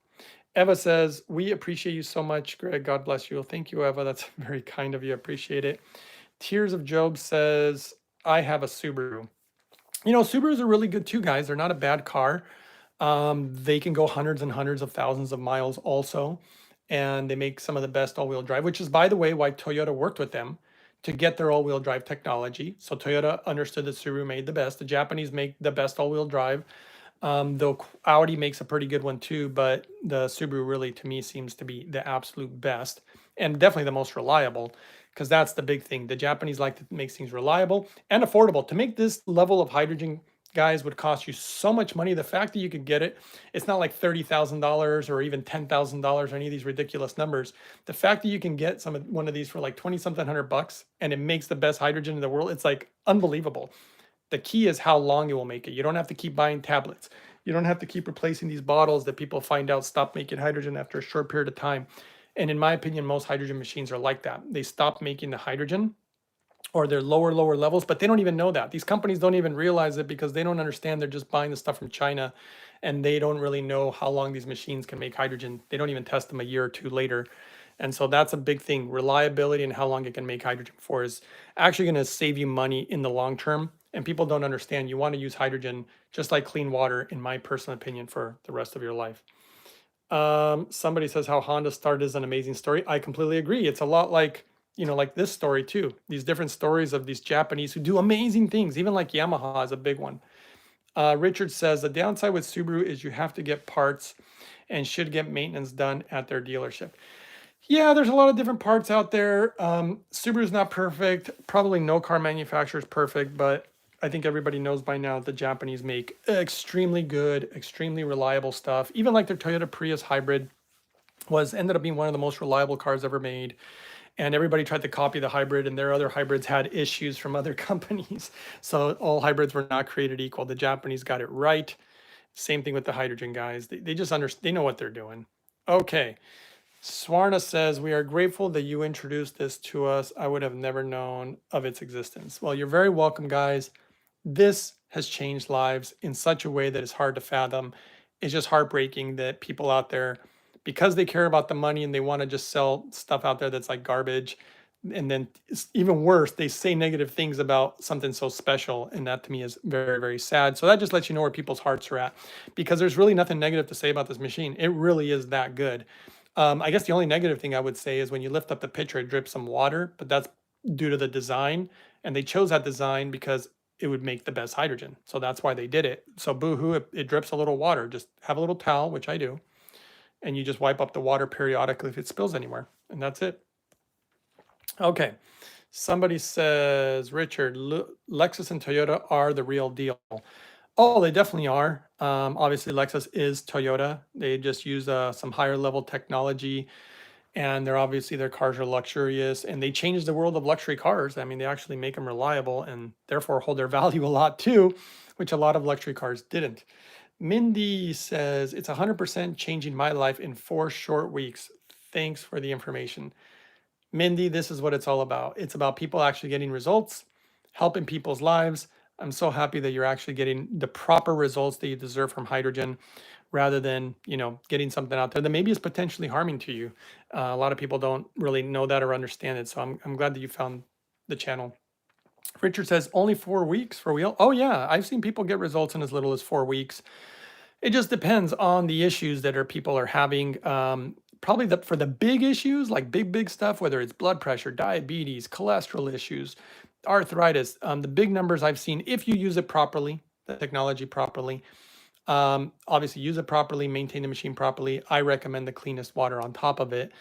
Eva says, we appreciate you so much, Greg. God bless you. Thank you, Eva. That's very kind of you. Appreciate it. Tears of Job says, I have a Subaru. Subarus are really good too, guys. They're not a bad car. They can go hundreds and hundreds of thousands of miles also. And they make some of the best all-wheel drive, which is, by the way, why Toyota worked with them to get their all-wheel drive technology. So Toyota understood that Subaru made the best. The Japanese make the best all-wheel drive. Though Audi makes a pretty good one too, but the Subaru really, to me, seems to be the absolute best and definitely the most reliable, because that's the big thing. The Japanese like to make things reliable and affordable. To make this level of hydrogen, guys, would cost you so much money. The fact that you could get it, it's not like $30,000 or even $10,000 or any of these ridiculous numbers. The fact that you can get one of these for like 20 something hundred bucks and it makes the best hydrogen in the world, it's like unbelievable. The key is how long it will make it. You don't have to keep buying tablets. You don't have to keep replacing these bottles that people find out stop making hydrogen after a short period of time. And in my opinion, most hydrogen machines are like that. They stop making the hydrogen, or they're lower levels, but they don't even know that. These companies don't even realize it because they don't understand. They're just buying the stuff from China, and they don't really know how long these machines can make hydrogen. They don't even test them a year or two later. And so that's a big thing. Reliability and how long it can make hydrogen for is actually going to save you money in the long term. And people don't understand. You want to use hydrogen just like clean water, in my personal opinion, for the rest of your life. Somebody says how Honda started is an amazing story. I completely agree. It's a lot like, like this story too. These different stories of these Japanese who do amazing things, even like Yamaha is a big one. Richard says the downside with Subaru is you have to get parts and should get maintenance done at their dealership. Yeah, there's a lot of different parts out there. Subaru's not perfect. Probably no car manufacturer is perfect, but I think everybody knows by now the Japanese make extremely good, extremely reliable stuff. Even like their Toyota Prius hybrid ended up being one of the most reliable cars ever made. And everybody tried to copy the hybrid, and their other hybrids had issues from other companies. So all hybrids were not created equal. The Japanese got it right. Same thing with the hydrogen guys. They just understand. They know what they're doing. Okay. Swarna says, we are grateful that you introduced this to us. I would have never known of its existence. Well, you're very welcome, guys. This has changed lives in such a way that is hard to fathom. It's just heartbreaking that people out there, because they care about the money and they want to just sell stuff out there that's like garbage. And then it's even worse, they say negative things about something so special. And that to me is very, very sad. So that just lets you know where people's hearts are at, because there's really nothing negative to say about this machine. It really is that good. I guess the only negative thing I would say is when you lift up the pitcher, it drips some water, but that's due to the design. And they chose that design because it would make the best hydrogen. So that's why they did it. So boo-hoo, it drips a little water. Just have a little towel, which I do, and you just wipe up the water periodically if it spills anywhere. And that's it. Okay. Somebody says, Richard, Lexus and Toyota are the real deal. Oh, they definitely are. Obviously, Lexus is Toyota. They just use some higher level technology, and their cars are luxurious, and they changed the world of luxury cars. I mean, they actually make them reliable and therefore hold their value a lot too, which a lot of luxury cars didn't. Mindy says, it's 100% changing my life in 4 short weeks. Thanks for the information. Mindy, this is what it's all about. It's about people actually getting results, helping people's lives. I'm so happy that you're actually getting the proper results that you deserve from hydrogen, rather than, getting something out there that maybe is potentially harming to you. A lot of people don't really know that or understand it. So I'm glad that you found the channel. Richard says, only 4 weeks for wheel. Oh yeah, I've seen people get results in as little as 4 weeks. It just depends on the issues that people are having. Probably for the big issues, like big stuff, whether it's blood pressure, diabetes, cholesterol issues, arthritis, the big numbers I've seen, if you use it properly, the technology properly. Obviously, use it properly, maintain the machine properly. I recommend the cleanest water on top of it.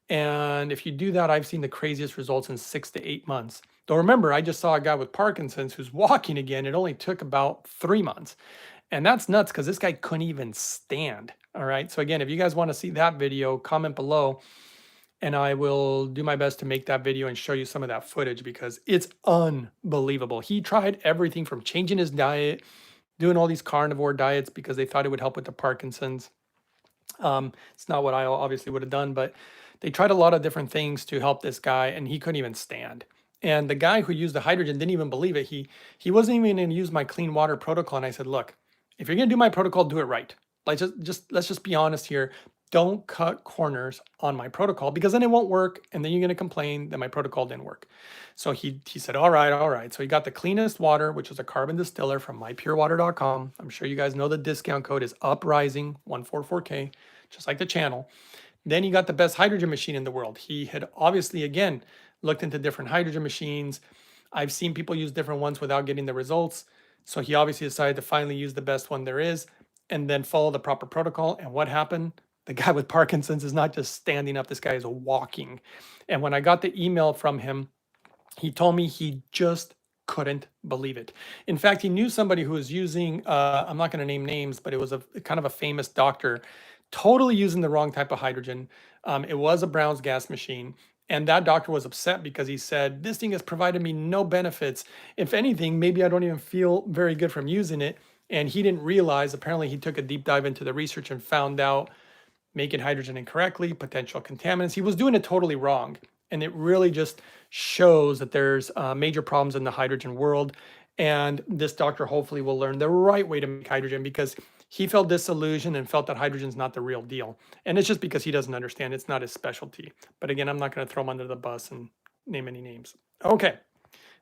And if you do that, I've seen the craziest results in 6 to 8 months. Though remember, I just saw a guy with Parkinson's who's walking again. It only took about 3 months. And that's nuts because this guy couldn't even stand. All right. So, again, if you guys want to see that video, comment below and I will do my best to make that video and show you some of that footage because it's unbelievable. He tried everything from changing his diet, doing all these carnivore diets because they thought it would help with the Parkinson's. It's not what I obviously would have done, but they tried a lot of different things to help this guy, and he couldn't even stand. And the guy who used the hydrogen didn't even believe it. He wasn't even going to use my clean water protocol. And I said, look, if you're going to do my protocol, do it right. Like let's just be honest here. Don't cut corners on my protocol because then it won't work, and then you're going to complain that my protocol didn't work. So he said, all right, all right. So he got the cleanest water, which was a carbon distiller from mypurewater.com. I'm sure you guys know the discount code is uprising144K, just like the channel. Then he got the best hydrogen machine in the world. He had obviously, again, looked into different hydrogen machines. I've seen people use different ones without getting the results. So he obviously decided to finally use the best one there is and then follow the proper protocol. And what happened? The guy with Parkinson's is not just standing up, this guy is walking. And when I got the email from him, he told me he just couldn't believe it. In fact, he knew somebody who was using, I'm not going to name names, but it was a kind of a famous doctor, totally using the wrong type of hydrogen. It was a Brown's gas machine. And that doctor was upset because he said, this thing has provided me no benefits. If anything, maybe I don't even feel very good from using it. And he didn't realize, apparently, he took a deep dive into the research and found out making hydrogen incorrectly, potential contaminants. He was doing it totally wrong. And it really just shows that there's major problems in the hydrogen world. And this doctor hopefully will learn the right way to make hydrogen because he felt disillusioned and felt that hydrogen's not the real deal. And it's just because he doesn't understand. It's not his specialty. But again, I'm not going to throw him under the bus and name any names. Okay.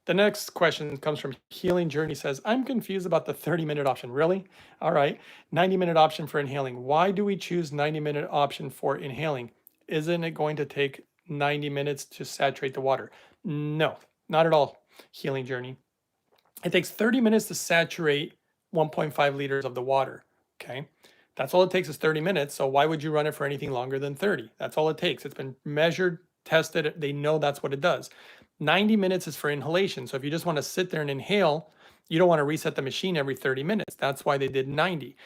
The next question comes from Healing Journey says, I'm confused about the 30-minute option. Really? All right. 90-minute option for inhaling. Why do we choose 90-minute option for inhaling? Isn't it going to take 90 minutes to saturate the water? No, not at all, Healing Journey. It takes 30 minutes to saturate 1.5 liters of the water. Okay. That's all it takes is 30 minutes. So why would you run it for anything longer than 30? That's all it takes. It's been measured, tested. They know that's what it does. 90 minutes is for inhalation. So if you just want to sit there and inhale, you don't want to reset the machine every 30 minutes. That's why they did 90.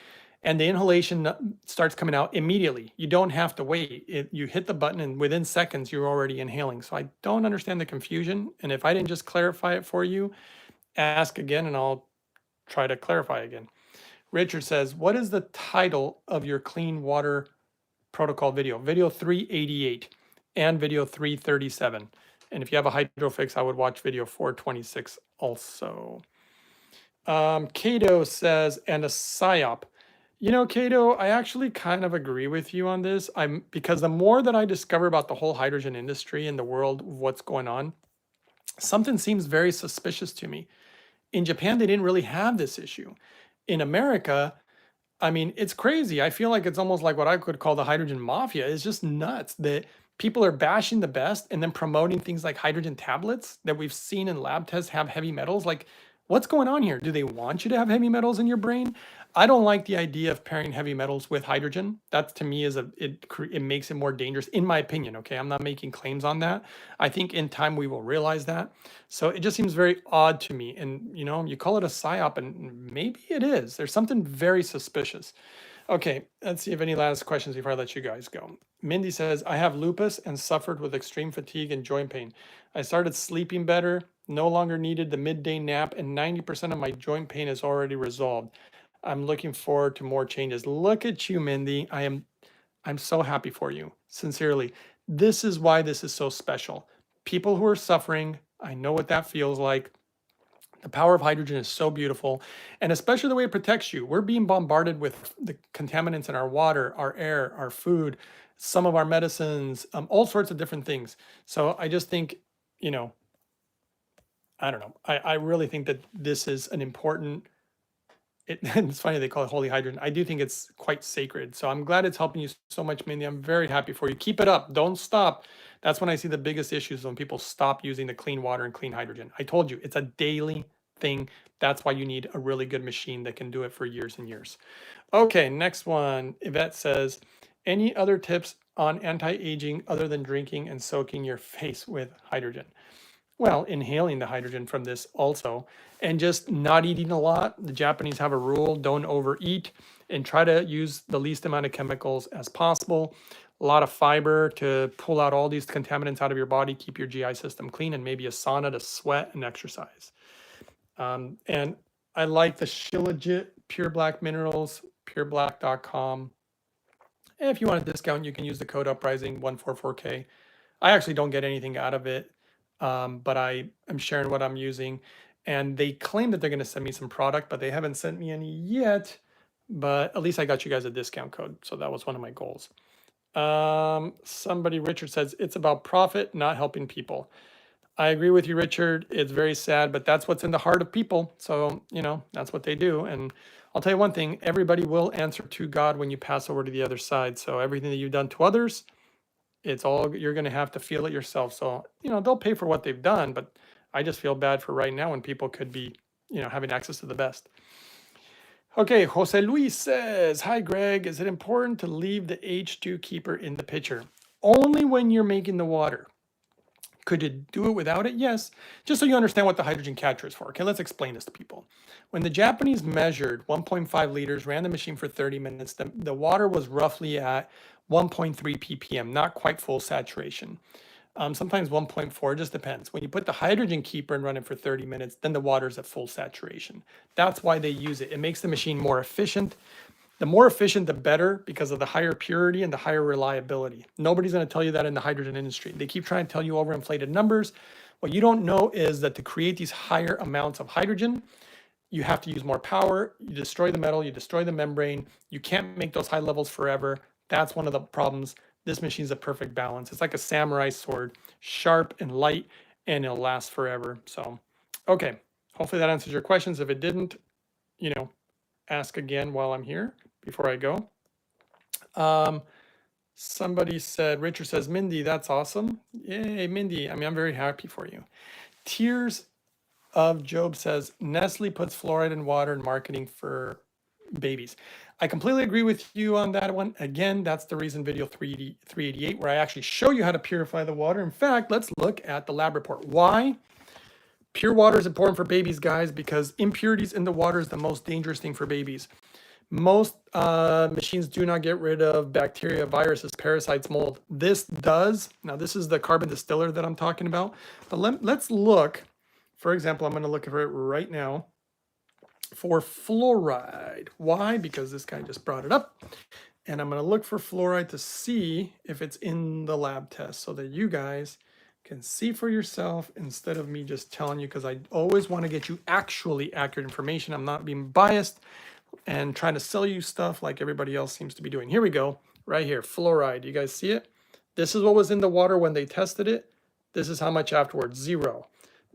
And the inhalation starts coming out immediately. You don't have to wait. You hit the button and within seconds, you're already inhaling. So I don't understand the confusion. And if I didn't just clarify it for you, ask again and I'll try to clarify again. Richard says, what is the title of your clean water protocol video? Video 388 and video 337. And if you have a Hydrofix, I would watch video 426 also. Cato says, and a PSYOP. You know, Cato, I actually kind of agree with you on this. Because the more that I discover about the whole hydrogen industry and the world, what's going on, something seems very suspicious to me. In Japan, they didn't really have this issue. In America, I mean, it's crazy. I feel like it's almost like what I could call the hydrogen mafia. It's just nuts that people are bashing the best and then promoting things like hydrogen tablets that we've seen in lab tests have heavy metals. Like, what's going on here? Do they want you to have heavy metals in your brain? I don't like the idea of pairing heavy metals with hydrogen. That to me is it makes it more dangerous, in my opinion. Okay, I'm not making claims on that. I think in time we will realize that. So it just seems very odd to me. And you know, you call it a PSYOP, and maybe it is. There's something very suspicious. Okay, let's see if any last questions before I let you guys go. Mindy says, I have lupus and suffered with extreme fatigue and joint pain. I started sleeping better, no longer needed the midday nap, and 90% of my joint pain is already resolved. I'm looking forward to more changes. Look at you, Mindy. I'm so happy for you, sincerely. This is why this is so special. People who are suffering, I know what that feels like. The power of hydrogen is so beautiful, and especially the way it protects you. We're being bombarded with the contaminants in our water, our air, our food, some of our medicines, all sorts of different things. So I just think, you know, I don't know. I really think that this is an important, it's funny they call it holy hydrogen. I do think it's quite sacred. So I'm glad it's helping you so much, Mindy. I'm very happy for you. Keep it up. Don't stop. That's when I see the biggest issues when people stop using the clean water and clean hydrogen. I told you, it's a daily thing. That's why you need a really good machine that can do it for years and years. Okay, next one. Yvette says, any other tips on anti-aging other than drinking and soaking your face with hydrogen? Well, inhaling the hydrogen from this also, and just not eating a lot. The Japanese have a rule, don't overeat, and try to use the least amount of chemicals as possible. A lot of fiber to pull out all these contaminants out of your body, keep your GI system clean, and maybe a sauna to sweat and exercise. And I like the Shilajit Pure Black Minerals, pureblack.com. And if you want a discount, you can use the code Uprising144K. I actually don't get anything out of it, but I am sharing what I'm using. And they claim that they're going to send me some product, but they haven't sent me any yet. But at least I got you guys a discount code. So that was one of my goals. Somebody, Richard says, it's about profit, not helping people. I agree with you, Richard. It's very sad, but that's what's in the heart of people. So, that's what they do. And I'll tell you one thing, everybody will answer to God when you pass over to the other side. So everything that you've done to others, it's all, you're going to have to feel it yourself. So, they'll pay for what they've done, but I just feel bad for right now when people could be, having access to the best. Okay, Jose Luis says, hi, Greg. Is it important to leave the H2 keeper in the pitcher? Only when you're making the water. Could you do it without it? Yes. Just so you understand what the hydrogen catcher is for. Okay, let's explain this to people. When the Japanese measured 1.5 liters, ran the machine for 30 minutes, the water was roughly at 1.3 ppm, not quite full saturation. Sometimes 1.4, just depends. When you put the hydrogen keeper and run it for 30 minutes, then the water's at full saturation. That's why they use it. It makes the machine more efficient. The more efficient, the better, because of the higher purity and the higher reliability. Nobody's going to tell you that in the hydrogen industry. They keep trying to tell you overinflated numbers. What you don't know is that to create these higher amounts of hydrogen, you have to use more power. You destroy the metal, you destroy the membrane. You can't make those high levels forever. That's one of the problems. This machine's a perfect balance. It's like a samurai sword, sharp and light, and it'll last forever. So, okay. Hopefully that answers your questions. If it didn't, ask again while I'm here before I go. Somebody said, Richard says, Mindy, that's awesome. Yay, Mindy. I'm very happy for you. Tears of Job says, Nestle puts fluoride in water in marketing for babies. I completely agree with you on that one. Again, that's the reason video 388, where I actually show you how to purify the water. In fact, let's look at the lab report. Why? Pure water is important for babies, guys, because impurities in the water is the most dangerous thing for babies. Most machines do not get rid of bacteria, viruses, parasites, mold. This does. Now, this is the carbon distiller that I'm talking about. But let's look. For example, I'm going to look for it right now for fluoride. Why? Because this guy just brought it up. And I'm going to look for fluoride to see if it's in the lab test so that you guys can see for yourself instead of me just telling you, because I always want to get you actually accurate information. I'm not being biased and trying to sell you stuff like everybody else seems to be doing. Here we go, right here, fluoride. You guys see it? This is what was in the water when they tested it. This is how much afterwards, 0,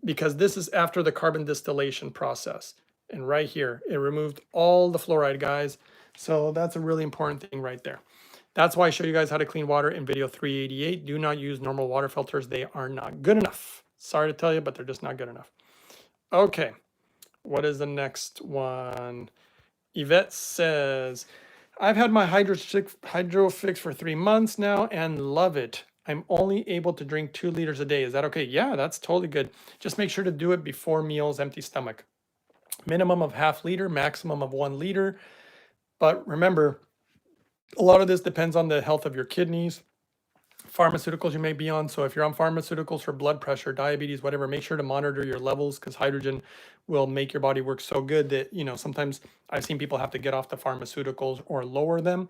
because this is after the carbon distillation process. And right here, it removed all the fluoride, guys. So that's a really important thing right there. That's why I show you guys how to clean water in video 388. Do not use normal water filters. They are not good enough. Sorry to tell you, but they're just not good enough. Okay, what is the next one? Yvette says, I've had my Hydrofix for 3 months now and love it. I'm only able to drink 2 liters a day. Is that okay? Yeah, that's totally good. Just make sure to do it before meals, empty stomach. Minimum of ½ liter, maximum of 1 liter. But remember, a lot of this depends on the health of your kidneys, pharmaceuticals you may be on. So if you're on pharmaceuticals for blood pressure, diabetes, whatever, make sure to monitor your levels, because hydrogen will make your body work so good that, sometimes I've seen people have to get off the pharmaceuticals or lower them.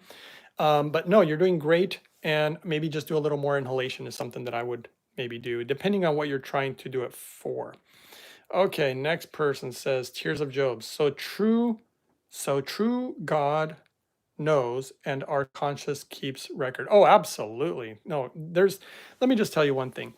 But no, you're doing great. And maybe just do a little more inhalation is something that I would maybe do, depending on what you're trying to do it for. Okay, next person says, Tears of Job. So true, God knows and our conscience keeps record. Oh, absolutely. No, let me just tell you one thing.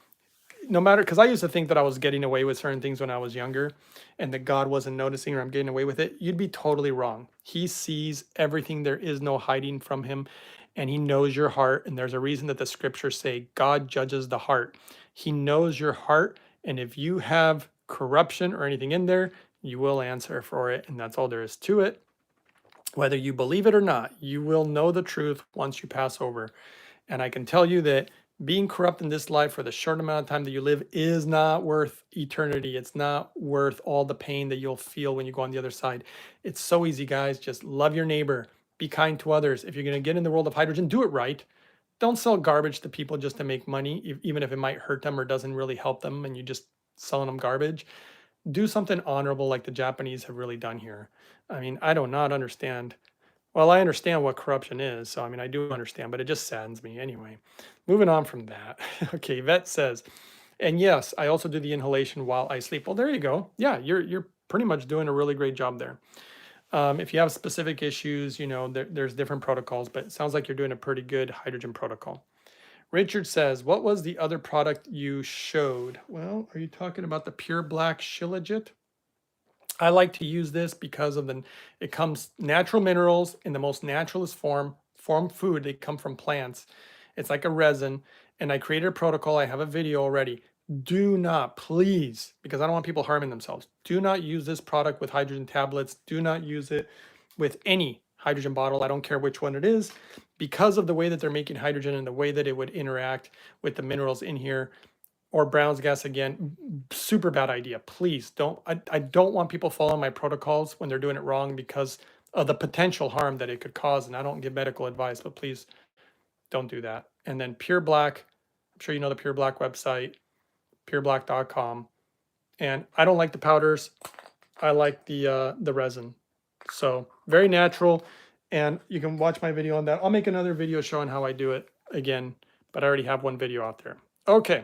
No matter, because I used to think that I was getting away with certain things when I was younger and that God wasn't noticing or I'm getting away with it. You'd be totally wrong. He sees everything. There is no hiding from him, and he knows your heart. And there's a reason that the scriptures say God judges the heart. He knows your heart. And if you have corruption or anything in there, you will answer for it, and that's all there is to it. Whether you believe it or not, you will know the truth once you pass over. And I can tell you that being corrupt in this life for the short amount of time that you live is not worth eternity. It's not worth all the pain that you'll feel when you go on the other side. It's so easy, guys. Just love your neighbor, be kind to others. If you're going to get in the world of hydrogen, do it right. Don't sell garbage to people just to make money, even if it might hurt them or doesn't really help them and you just selling them garbage. Do something honorable like the Japanese have really done here. I mean, I do not understand. Well, I understand what corruption is, so I mean, I do understand, but it just saddens me anyway. Moving on from that. Okay, Vet says, and yes, I also do the inhalation while I sleep. Well, there you go. Yeah, you're pretty much doing a really great job there. If you have specific issues, you know, there's different protocols, but it sounds like you're doing a pretty good hydrogen protocol. Richard says, what was the other product you showed? Well, are you talking about the Pure Black Shilajit? I like to use this because of it comes natural minerals in the most naturalist form food. They come from plants. It's like a resin. And I created a protocol. I have a video already. Do not, please, because I don't want people harming themselves. Do not use this product with hydrogen tablets. Do not use it with any hydrogen bottle. I don't care which one it is, because of the way that they're making hydrogen and the way that it would interact with the minerals in here, or Brown's gas again. Super bad idea. Please don't. I don't want people following my protocols when they're doing it wrong because of the potential harm that it could cause. And I don't give medical advice, but please don't do that. And then Pure Black, I'm sure you know the Pure Black website, pureblack.com. And I don't like the powders. I like the resin. So very natural. And you can watch my video on that. I'll make another video showing how I do it again, but I already have one video out there. Okay.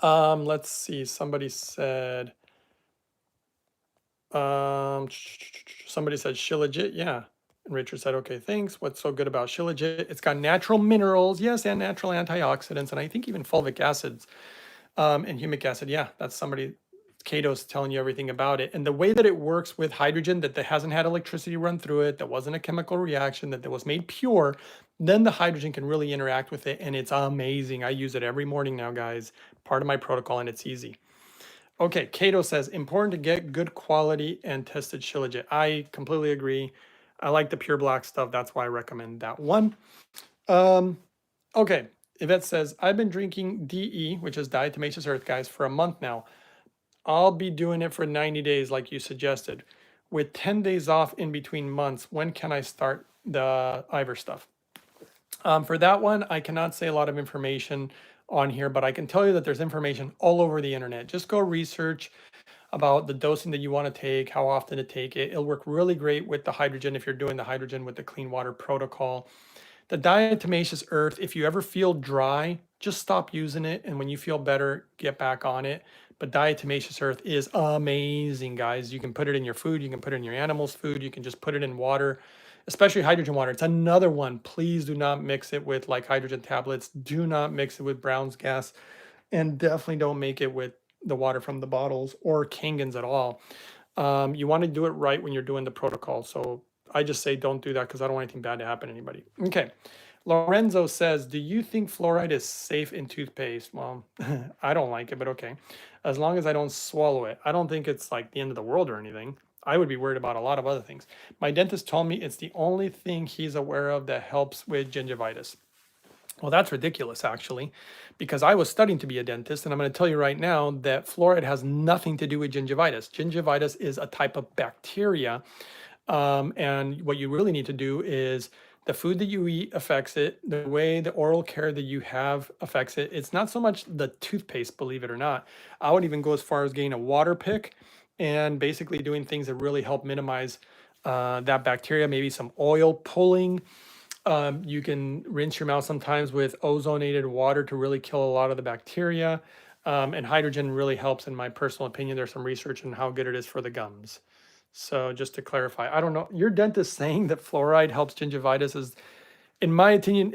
Let's see. Somebody said, Shilajit. Yeah. And Richard said, okay, thanks. What's so good about Shilajit? It's got natural minerals, yes, and natural antioxidants, and I think even fulvic acids and humic acid. Yeah, that's somebody, Cato's telling you everything about it. And the way that it works with hydrogen, that hasn't had electricity run through it, that wasn't a chemical reaction, that was made pure, then the hydrogen can really interact with it, and it's amazing. I use it every morning now, guys. Part of my protocol, and it's easy. Okay, Cato says, important to get good quality and tested Shilajit. I completely agree. I like the Pure Black stuff. That's why I recommend that one. Okay, Yvette says, I've been drinking DE, which is diatomaceous earth, guys, for a month now. I'll be doing it for 90 days like you suggested. With 10 days off in between months, when can I start the Iver stuff? For that one, I cannot say a lot of information on here, but I can tell you that there's information all over the internet. Just go research about the dosing that you want to take, how often to take it. It'll work really great with the hydrogen if you're doing the hydrogen with the clean water protocol. The diatomaceous earth, if you ever feel dry, just stop using it. And when you feel better, get back on it. But diatomaceous earth is amazing, guys. You can put it in your food. You can put it in your animals' food. You can just put it in water, especially hydrogen water. It's another one. Please do not mix it with like hydrogen tablets. Do not mix it with Brown's gas. And definitely don't make it with the water from the bottles or Kangens at all. You want to do it right when you're doing the protocol. So I just say don't do that because I don't want anything bad to happen to anybody. Okay. Lorenzo says, do you think fluoride is safe in toothpaste? Well, I don't like it, but okay. As long as I don't swallow it. I don't think it's like the end of the world or anything. I would be worried about a lot of other things. My dentist told me it's the only thing he's aware of that helps with gingivitis. Well, that's ridiculous, actually, because I was studying to be a dentist, and I'm going to tell you right now that fluoride has nothing to do with gingivitis. Gingivitis is a type of bacteria, and what you really need to do is the food that you eat affects it, the way the oral care that you have affects it. It's not so much the toothpaste, believe it or not. I would even go as far as getting a water pick and basically doing things that really help minimize that bacteria, maybe some oil pulling. You can rinse your mouth sometimes with ozonated water to really kill a lot of the bacteria. And hydrogen really helps, in my personal opinion. There's some research on how good it is for the gums. So just to clarify, I don't know, your dentist saying that fluoride helps gingivitis is, in my opinion,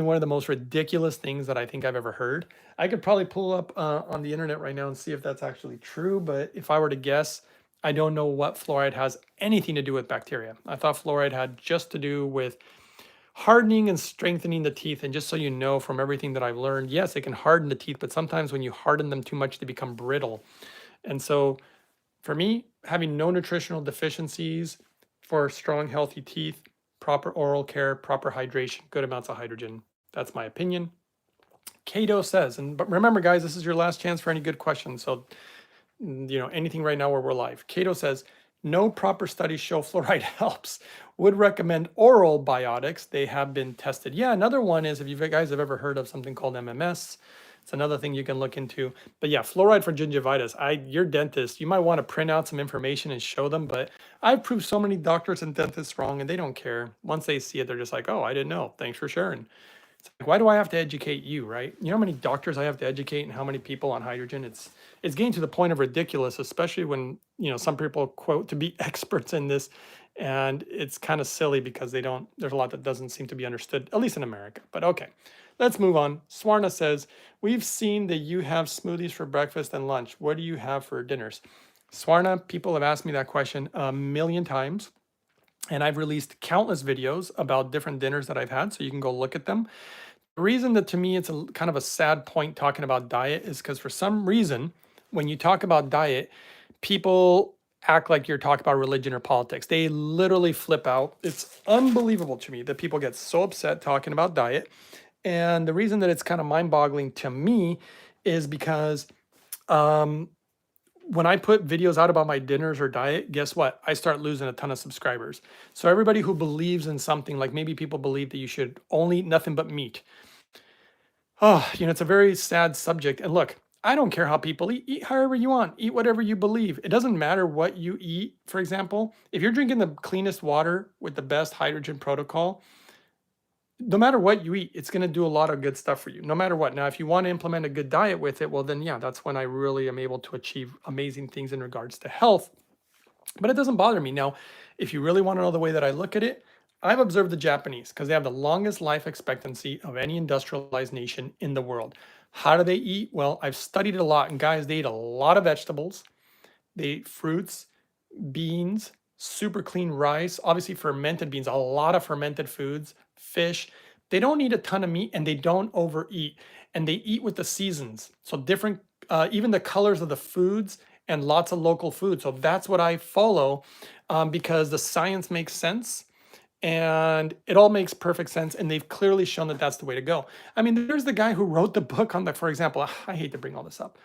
one of the most ridiculous things that I think I've ever heard. I could probably pull up on the internet right now and see if that's actually true. But if I were to guess, I don't know what fluoride has anything to do with bacteria. I thought fluoride had just to do with hardening and strengthening the teeth. And just so you know, from everything that I've learned, yes, it can harden the teeth, but sometimes when you harden them too much, they become brittle. And so For me, having no nutritional deficiencies for strong, healthy teeth, proper oral care, proper hydration, good amounts of hydrogen. That's my opinion. Cato says, and but remember, guys, this is your last chance for any good questions. So, anything right now where we're live. Cato says, no proper studies show fluoride helps. Would recommend oral biotics. They have been tested. Yeah, another one is if you guys have ever heard of something called MMS. It's another thing you can look into. But yeah, fluoride for gingivitis. Your dentist, you might want to print out some information and show them. But I've proved so many doctors and dentists wrong, and they don't care. Once they see it, they're just like, "Oh, I didn't know. Thanks for sharing." It's like, why do I have to educate you, right? You know how many doctors I have to educate and how many people on hydrogen? It's getting to the point of ridiculous, especially when some people quote to be experts in this, and it's kind of silly because there's a lot that doesn't seem to be understood, at least in America. But okay, let's move on. Swarna says, we've seen that you have smoothies for breakfast and lunch. What do you have for dinners? Swarna, people have asked me that question a million times. And I've released countless videos about different dinners that I've had, so you can go look at them. The reason that to me it's a kind of a sad point talking about diet is because for some reason, when you talk about diet, people act like you're talking about religion or politics. They literally flip out. It's unbelievable to me that people get so upset talking about diet. And the reason that it's kind of mind-boggling to me is because when I put videos out about my dinners or diet, guess what? I start losing a ton of subscribers. So everybody who believes in something, like maybe people believe that you should only eat nothing but meat. Oh, it's a very sad subject. And look, I don't care how people eat. Eat however you want. Eat whatever you believe. It doesn't matter what you eat. For example, if you're drinking the cleanest water with the best hydrogen protocol, no matter what you eat, it's going to do a lot of good stuff for you, no matter what. Now, if you want to implement a good diet with it, well, then yeah, that's when I really am able to achieve amazing things in regards to health. But it doesn't bother me. Now, if you really want to know the way that I look at it, I've observed the Japanese because they have the longest life expectancy of any industrialized nation in the world. How do they eat? Well, I've studied it a lot, and guys, they eat a lot of vegetables, they eat fruits, beans, super clean rice, obviously fermented beans, a lot of fermented foods, fish. They don't eat a ton of meat and they don't overeat. And they eat with the seasons. So different, even the colors of the foods and lots of local food. So that's what I follow because the science makes sense and it all makes perfect sense. And they've clearly shown that that's the way to go. I mean, there's the guy who wrote the book on for example, I hate to bring all this up.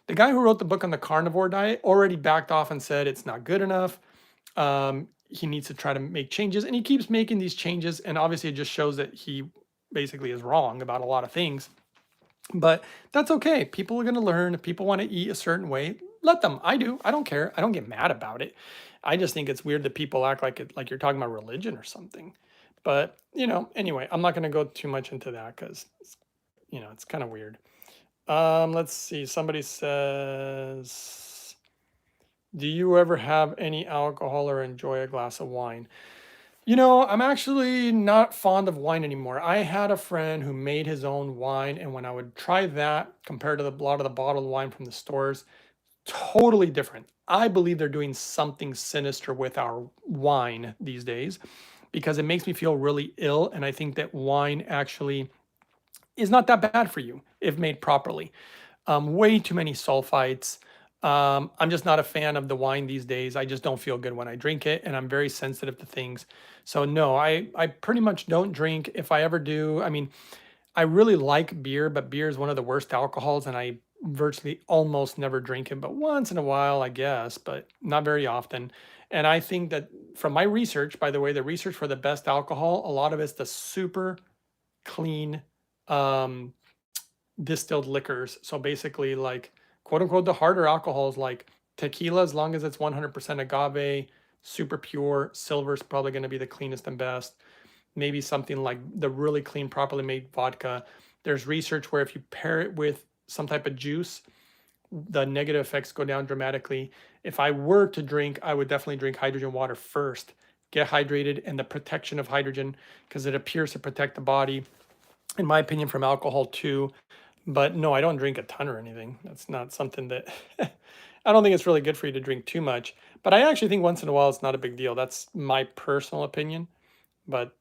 The guy who wrote the book on the carnivore diet already backed off and said it's not good enough. He needs to try to make changes, and he keeps making these changes. And obviously, it just shows that he basically is wrong about a lot of things. But that's okay. People are going to learn. If people want to eat a certain way, let them. I do. I don't care. I don't get mad about it. I just think it's weird that people act like you're talking about religion or something. But anyway, I'm not going to go too much into that because it's kind of weird. Let's see. Somebody says, do you ever have any alcohol or enjoy a glass of wine? I'm actually not fond of wine anymore. I had a friend who made his own wine, and when I would try that compared to a lot of the bottled wine from the stores, totally different. I believe they're doing something sinister with our wine these days because it makes me feel really ill, and I think that wine actually is not that bad for you if made properly. Way too many sulfites. I'm just not a fan of the wine these days. I just don't feel good when I drink it, and I'm very sensitive to things. So no, I pretty much don't drink. If I ever do, I mean, I really like beer, but beer is one of the worst alcohols, and I virtually almost never drink it, but once in a while, I guess, but not very often. And I think that from my research, by the way, the research for the best alcohol, a lot of it's the super clean um, distilled liquors. So basically, like quote unquote, the harder alcohols like tequila, as long as it's 100% agave, super pure. Silver is probably going to be the cleanest and best. Maybe something like the really clean, properly made vodka. There's research where if you pair it with some type of juice, the negative effects go down dramatically. If I were to drink, I would definitely drink hydrogen water first. Get hydrated, and the protection of hydrogen, because it appears to protect the body, in my opinion, from alcohol too. But no, I don't drink a ton or anything. That's not something that I don't think it's really good for you to drink too much. But I actually think once in a while it's not a big deal. That's my personal opinion. But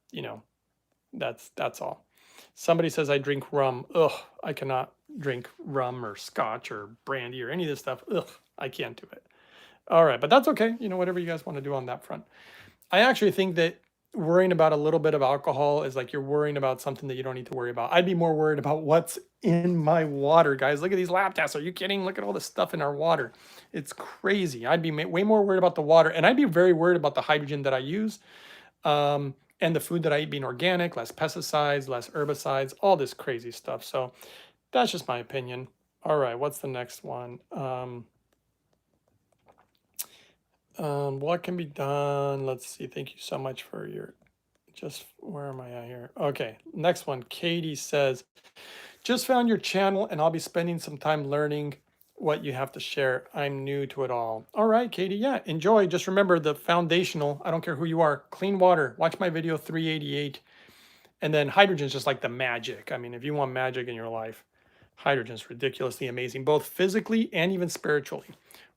that's all. Somebody says I drink rum. Ugh, I cannot drink rum or scotch or brandy or any of this stuff. Ugh, I can't do it. All right, but that's okay. You know, whatever you guys want to do on that front. I actually think that worrying about a little bit of alcohol is like you're worrying about something that you don't need to worry about. I'd be more worried about what's in my water, guys. Look at these lab tests. Are you kidding? Look at all the stuff in our water. It's crazy. I'd be way more worried about the water, and I'd be very worried about the hydrogen that I use, and the food that I eat being organic, less pesticides, less herbicides, all this crazy stuff. So that's just my opinion. All right, what's the next one? What can be done? Let's see. Thank you so much for your where am I at here? Okay, next one. Katie says, just found your channel and I'll be spending some time learning what you have to share. I'm new to it all. All right, Katie. Yeah, enjoy. Just remember the foundational, I don't care who you are, clean water. Watch my video 388. And then hydrogen is just like the magic. I mean, if you want magic in your life, hydrogen is ridiculously amazing, both physically and even spiritually.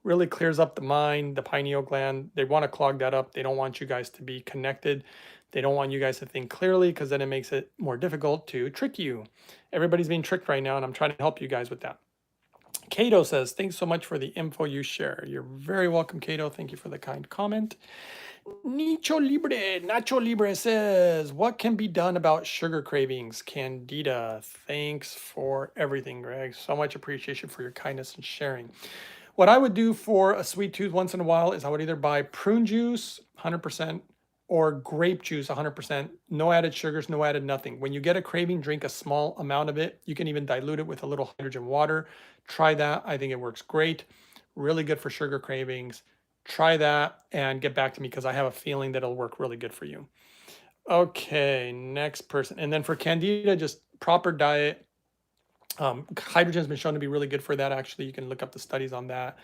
Really clears up the mind, the pineal gland. They want to clog that up. They don't want you guys to be connected. They don't want you guys to think clearly because then it makes it more difficult to trick you. Everybody's being tricked right now, and I'm trying to help you guys with that. Cato says, thanks so much for the info you share. You're very welcome, Cato. Thank you for the kind comment. Nacho Libre says, what can be done about sugar cravings? Candida, thanks for everything, Greg. So much appreciation for your kindness and sharing. What I would do for a sweet tooth once in a while is I would either buy prune juice, 100%, or grape juice, 100%, no added sugars, no added nothing. When you get a craving, drink a small amount of it. You can even dilute it with a little hydrogen water. Try that. I think it works great. Really good for sugar cravings. Try that and get back to me because I have a feeling that it'll work really good for you. Okay, next person. And then for Candida, just proper diet. Hydrogen has been shown to be really good for that. Actually, you can look up the studies on that.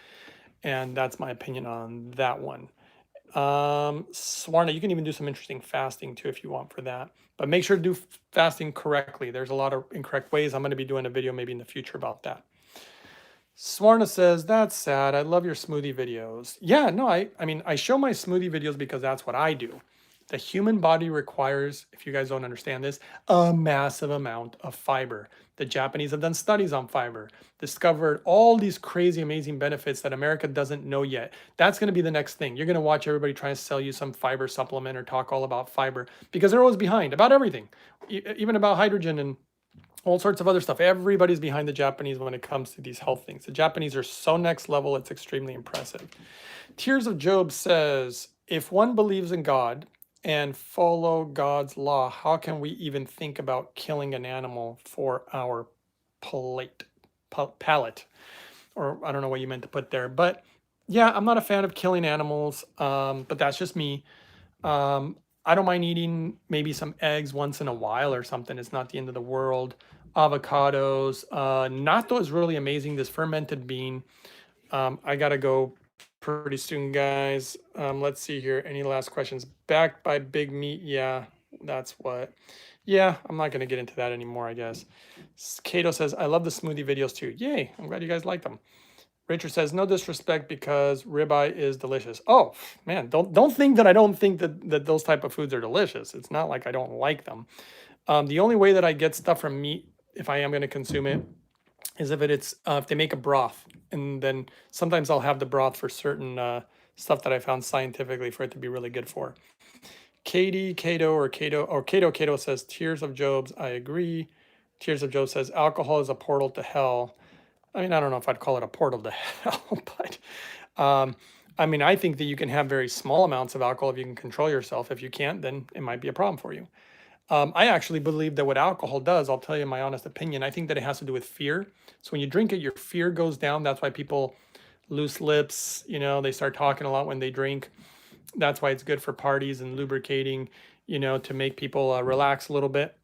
And that's my opinion on that one. Swarna, you can even do some interesting fasting too if you want for that. But make sure to do fasting correctly. There's a lot of incorrect ways. I'm going to be doing a video maybe in the future about that. Swarna says, that's sad. I love your smoothie videos. Yeah, no, I mean, I show my smoothie videos because that's what I do. The human body requires, if you guys don't understand this, a massive amount of fiber. The Japanese have done studies on fiber, discovered all these crazy, amazing benefits that America doesn't know yet. That's going to be the next thing. You're going to watch everybody trying to sell you some fiber supplement or talk all about fiber because they're always behind about everything, even about hydrogen and all sorts of other stuff. Everybody's behind the Japanese when it comes to these health things. The Japanese are so next level, it's extremely impressive. Tears of Job says, if one believes in God and follow God's law, how can we even think about killing an animal for our palate? Or I don't know what you meant to put there. But yeah, I'm not a fan of killing animals, but that's just me. I don't mind eating maybe some eggs once in a while or something. It's not the end of the world. Avocados. Natto is really amazing. This fermented bean. I got to go pretty soon, guys. Let's see here. Any last questions? Backed by Big Meat. Yeah, that's what. Yeah, I'm not going to get into that anymore, I guess. Cato says, I love the smoothie videos too. Yay, I'm glad you guys like them. Richard says, no disrespect because ribeye is delicious. Oh, man, don't think that I don't think that those type of foods are delicious. It's not like I don't like them. The only way that I get stuff from meat, if I am going to consume it, is if they make a broth. And then sometimes I'll have the broth for certain stuff that I found scientifically for it to be really good for. Cato says, Tears of Job's, I agree. Tears of Job says, alcohol is a portal to hell. I mean, I don't know if I'd call it a portal to hell, but I mean, I think that you can have very small amounts of alcohol if you can control yourself. If you can't, then it might be a problem for you. I actually believe that what alcohol does, I'll tell you my honest opinion, I think that it has to do with fear. So when you drink it, your fear goes down. That's why people loose lips, they start talking a lot when they drink. That's why it's good for parties and lubricating, to make people relax a little bit.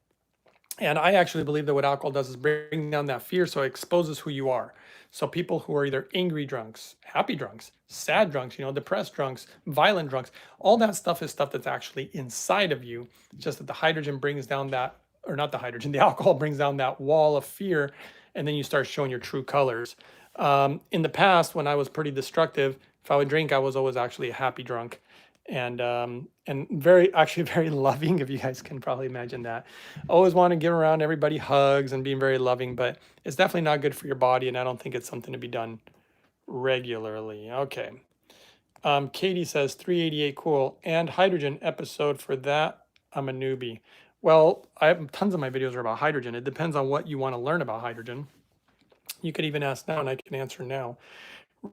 And I actually believe that what alcohol does is bring down that fear, so it exposes who you are. So people who are either angry drunks, happy drunks, sad drunks, depressed drunks, violent drunks, all that stuff is stuff that's actually inside of you. It's just that the hydrogen brings down that, or not the hydrogen, the alcohol brings down that wall of fear, and then you start showing your true colors. In the past, when I was pretty destructive, if I would drink, I was always actually a happy drunk. And very loving, if you guys can probably imagine that. Always want to give around everybody hugs and being very loving, but it's definitely not good for your body, and I don't think it's something to be done regularly. Okay. Katie says 388, cool. And hydrogen episode for that. I'm a newbie. Well, I have tons of my videos are about hydrogen. It depends on what you want to learn about hydrogen. You could even ask now and I can answer now.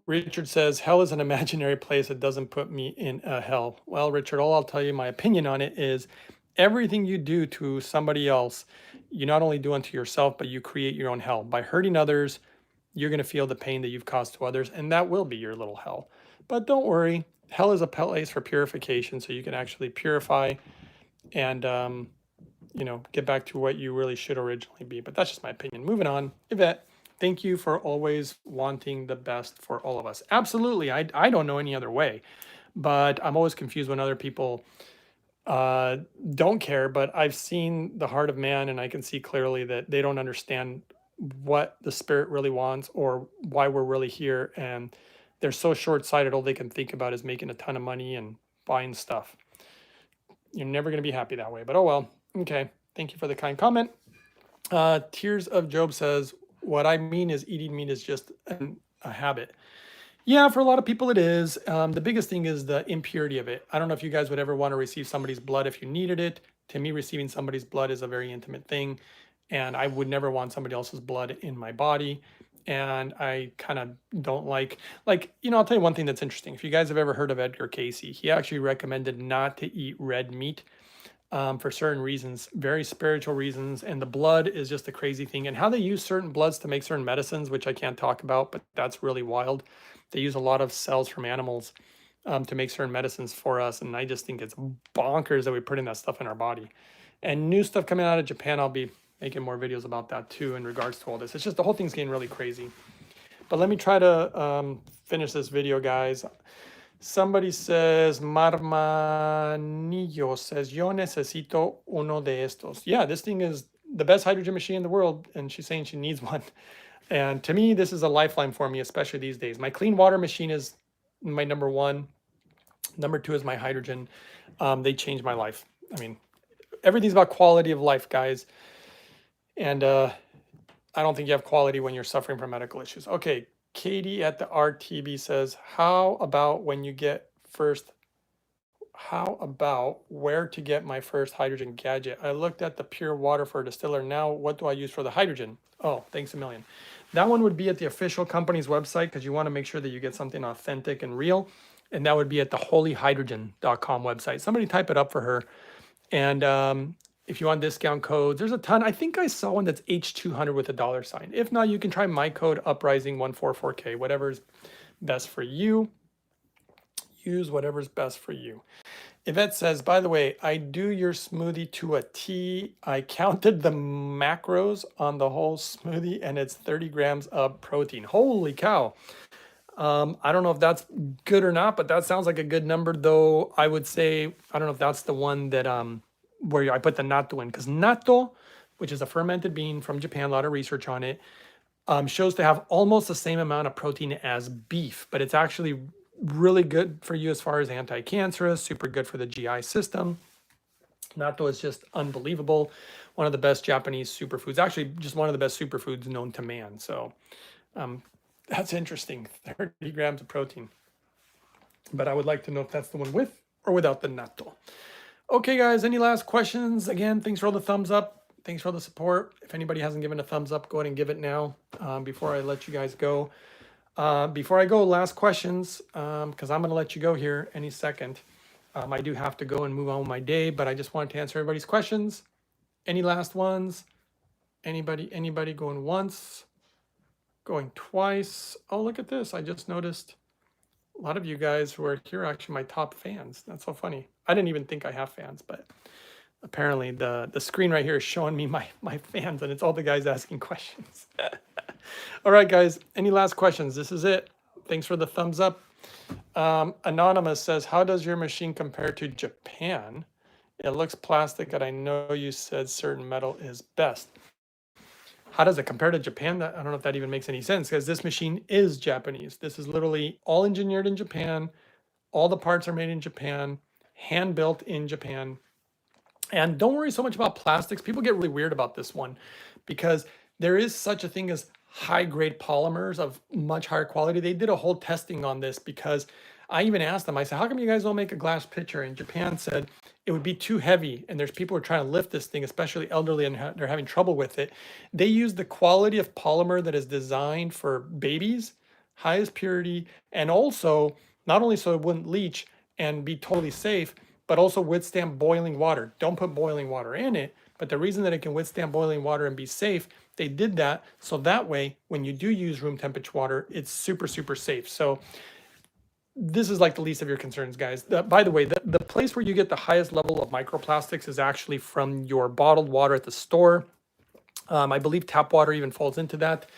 Richard says, hell is an imaginary place that doesn't put me in a hell. Well, Richard, all I'll tell you my opinion on it is everything you do to somebody else, you not only do unto yourself, but you create your own hell. By hurting others, you're going to feel the pain that you've caused to others, and that will be your little hell. But don't worry, hell is a place for purification, so you can actually purify and, get back to what you really should originally be. But that's just my opinion. Moving on, Yvette. Thank you for always wanting the best for all of us. Absolutely. I don't know any other way, but I'm always confused when other people don't care. But I've seen the heart of man, and I can see clearly that they don't understand what the spirit really wants or why we're really here. And they're so short sighted, all they can think about is making a ton of money and buying stuff. You're never going to be happy that way, but oh well. Okay. Thank you for the kind comment. Tears of Job says, what I mean is eating meat is just a habit. Yeah, for a lot of people it is. The biggest thing is the impurity of it. I don't know if you guys would ever want to receive somebody's blood if you needed it. To me, receiving somebody's blood is a very intimate thing, and I would never want somebody else's blood in my body. And I kind of don't like, I'll tell you one thing that's interesting. If you guys have ever heard of Edgar Cayce, he actually recommended not to eat red meat for certain reasons, very spiritual reasons. And the blood is just a crazy thing. And how they use certain bloods to make certain medicines, which I can't talk about, but that's really wild. They use a lot of cells from animals to make certain medicines for us. And I just think it's bonkers that we put in that stuff in our body. And new stuff coming out of Japan, I'll be making more videos about that too in regards to all this. It's just the whole thing's getting really crazy. But let me try to finish this video, guys. Somebody says, Marmanillo says, yo necesito uno de estos. Yeah, this thing is the best hydrogen machine in the world, and she's saying she needs one. And to me, this is a lifeline for me, especially these days. My clean water machine is my number one. Number two is my hydrogen. They changed my life. I mean, everything's about quality of life, guys. And I don't think you have quality when you're suffering from medical issues. Okay, Katie at the RTB says, how about where to get my first hydrogen gadget? I looked at the pure water for a distiller. Now, what do I use for the hydrogen? Oh, thanks a million. That one would be at the official company's website because you want to make sure that you get something authentic and real. And that would be at the holyhydrogen.com website. Somebody type it up for her. And if you want discount codes, there's a ton. I think I saw one that's H200 with a $sign. If not, you can try my code uprising144K, whatever's best for you. Use whatever's best for you. Yvette says, by the way, I do your smoothie to a T. I counted the macros on the whole smoothie and it's 30 grams of protein. Holy cow. I don't know if that's good or not, but that sounds like a good number, though. I would say, I don't know if that's the one that where I put the natto in, because natto, which is a fermented bean from Japan, a lot of research on it, shows to have almost the same amount of protein as beef, but it's actually really good for you as far as anti-cancerous, super good for the GI system. Natto is just unbelievable. One of the best Japanese superfoods, actually just one of the best superfoods known to man. So that's interesting, 30 grams of protein. But I would like to know if that's the one with or without the natto. Okay, guys, any last questions? Again, thanks for all the thumbs up. Thanks for all the support. If anybody hasn't given a thumbs up, go ahead and give it now before I let you guys go. Before I go, last questions, because I'm going to let you go here any second. I do have to go and move on with my day, but I just wanted to answer everybody's questions. Any last ones? Anybody going once? Going twice? Oh, look at this. I just noticed a lot of you guys who are here are actually my top fans. That's so funny. I didn't even think I have fans, but apparently the screen right here is showing me my fans, and it's all the guys asking questions. All right, guys, any last questions? This is it. Thanks for the thumbs up. Anonymous says, how does your machine compare to Japan? It looks plastic, and I know you said certain metal is best. How does it compare to Japan? I don't know if that even makes any sense, because this machine is Japanese. This is literally all engineered in Japan. All the parts are made in Japan, hand built in Japan. And don't worry so much about plastics. People get really weird about this one because there is such a thing as high grade polymers of much higher quality. They did a whole testing on this because I even asked them, I said, how come you guys don't make a glass pitcher? And Japan said it would be too heavy. And there's people who are trying to lift this thing, especially elderly, and they're having trouble with it. They use the quality of polymer that is designed for babies, highest purity, and also not only so it wouldn't leach and be totally safe, but also withstand boiling water. Don't put boiling water in it. But the reason that it can withstand boiling water and be safe, they did that so that way, when you do use room temperature water, it's super, super safe. So this is like the least of your concerns, guys. By the way, the place where you get the highest level of microplastics is actually from your bottled water at the store. I believe tap water even falls into that.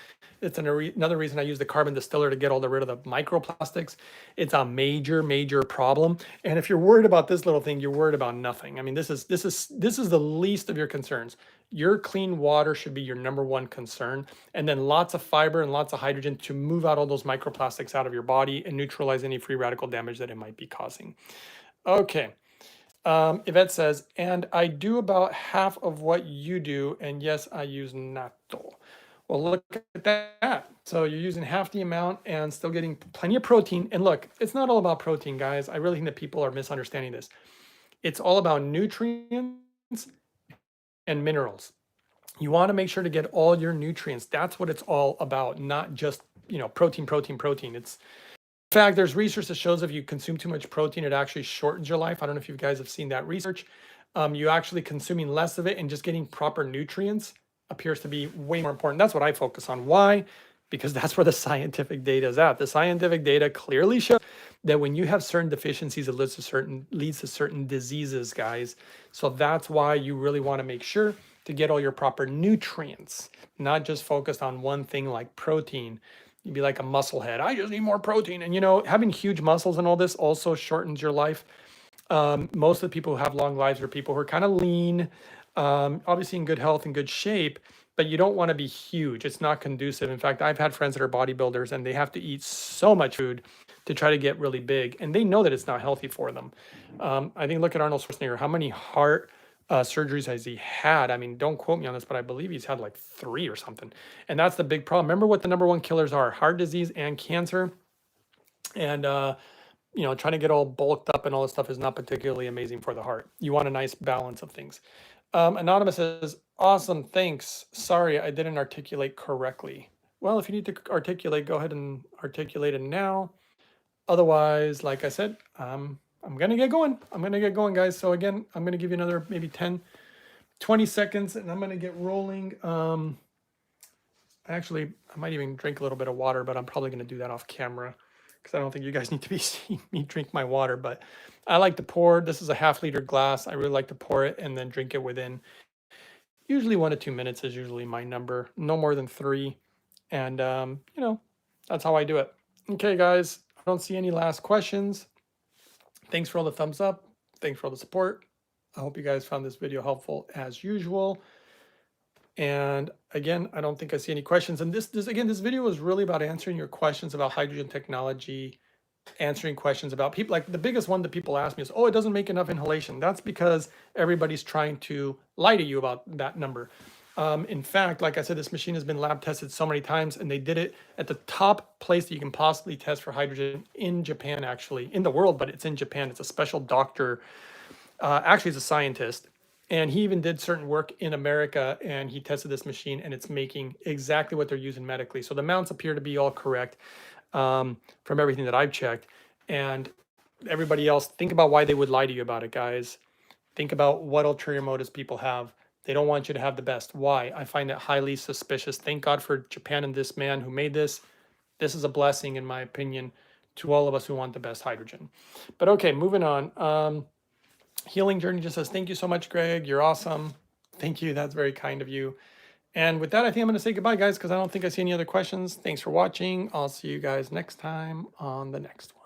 It's another reason I use the carbon distiller to get all rid of the microplastics. It's a major, major problem. And if you're worried about this little thing, you're worried about nothing. I mean, this is the least of your concerns. Your clean water should be your number one concern, and then lots of fiber and lots of hydrogen to move out all those microplastics out of your body and neutralize any free radical damage that it might be causing. Okay. Yvette says, and I do about half of what you do, and yes, I use natto. Well, look at that. So you're using half the amount and still getting plenty of protein. And look, it's not all about protein, guys. I really think that people are misunderstanding this. It's all about nutrients and minerals. You want to make sure to get all your nutrients. That's what it's all about, not just, protein, protein, protein. It's, in fact, there's research that shows if you consume too much protein, it actually shortens your life. I don't know if you guys have seen that research. You actually consuming less of it and just getting proper nutrients appears to be way more important. That's what I focus on. Why? Because that's where the scientific data is at. The scientific data clearly shows that when you have certain deficiencies, it leads to certain diseases, guys. So that's why you really want to make sure to get all your proper nutrients, not just focused on one thing like protein. You'd be like a muscle head. I just need more protein. And having huge muscles and all this also shortens your life. Most of the people who have long lives are people who are kind of lean, obviously in good health and good shape, but you don't want to be huge. It's not conducive. In fact, I've had friends that are bodybuilders and they have to eat so much food to try to get really big, and they know that it's not healthy for them. I think look at Arnold Schwarzenegger. How many heart surgeries has he had? I mean, don't quote me on this, but I believe he's had like 3 or something. And that's the big problem. Remember what the number one killers are: heart disease and cancer. And trying to get all bulked up and all this stuff is not particularly amazing for the heart. You want a nice balance of things. Anonymous says, awesome, thanks. Sorry, I didn't articulate correctly. Well, if you need to articulate, go ahead and articulate it now. Otherwise, like I said, I'm going to get going. I'm going to get going, guys. So again, I'm going to give you another maybe 10, 20 seconds, and I'm going to get rolling. Actually, I might even drink a little bit of water, but I'm probably going to do that off camera because I don't think you guys need to be seeing me drink my water. But I like to pour. This is a half-liter glass. I really like to pour it and then drink it within usually 1 to 2 minutes is usually my number. No more than 3. And, that's how I do it. Okay, guys, I don't see any last questions. Thanks for all the thumbs up. Thanks for all the support. I hope you guys found this video helpful as usual. And again, I don't think I see any questions. And this video was really about answering your questions about hydrogen technology, answering questions about people. Like the biggest one that people ask me is, oh, it doesn't make enough inhalation. That's because everybody's trying to lie to you about that number. In fact, like I said, this machine has been lab tested so many times, and they did it at the top place that you can possibly test for hydrogen in Japan, actually, in the world, but it's in Japan. It's a special doctor. Actually, he's a scientist. And he even did certain work in America, and he tested this machine, and it's making exactly what they're using medically. So the amounts appear to be all correct from everything that I've checked. And everybody else, think about why they would lie to you about it, guys. Think about what ulterior motives people have. They don't want you to have the best. Why? I find it highly suspicious. Thank God for Japan and this man who made this. This is a blessing, in my opinion, to all of us who want the best hydrogen. But okay, moving on. Healing Journey just says, thank you so much, Greg. You're awesome. Thank you. That's very kind of you. And with that, I think I'm going to say goodbye, guys, because I don't think I see any other questions. Thanks for watching. I'll see you guys next time on the next one.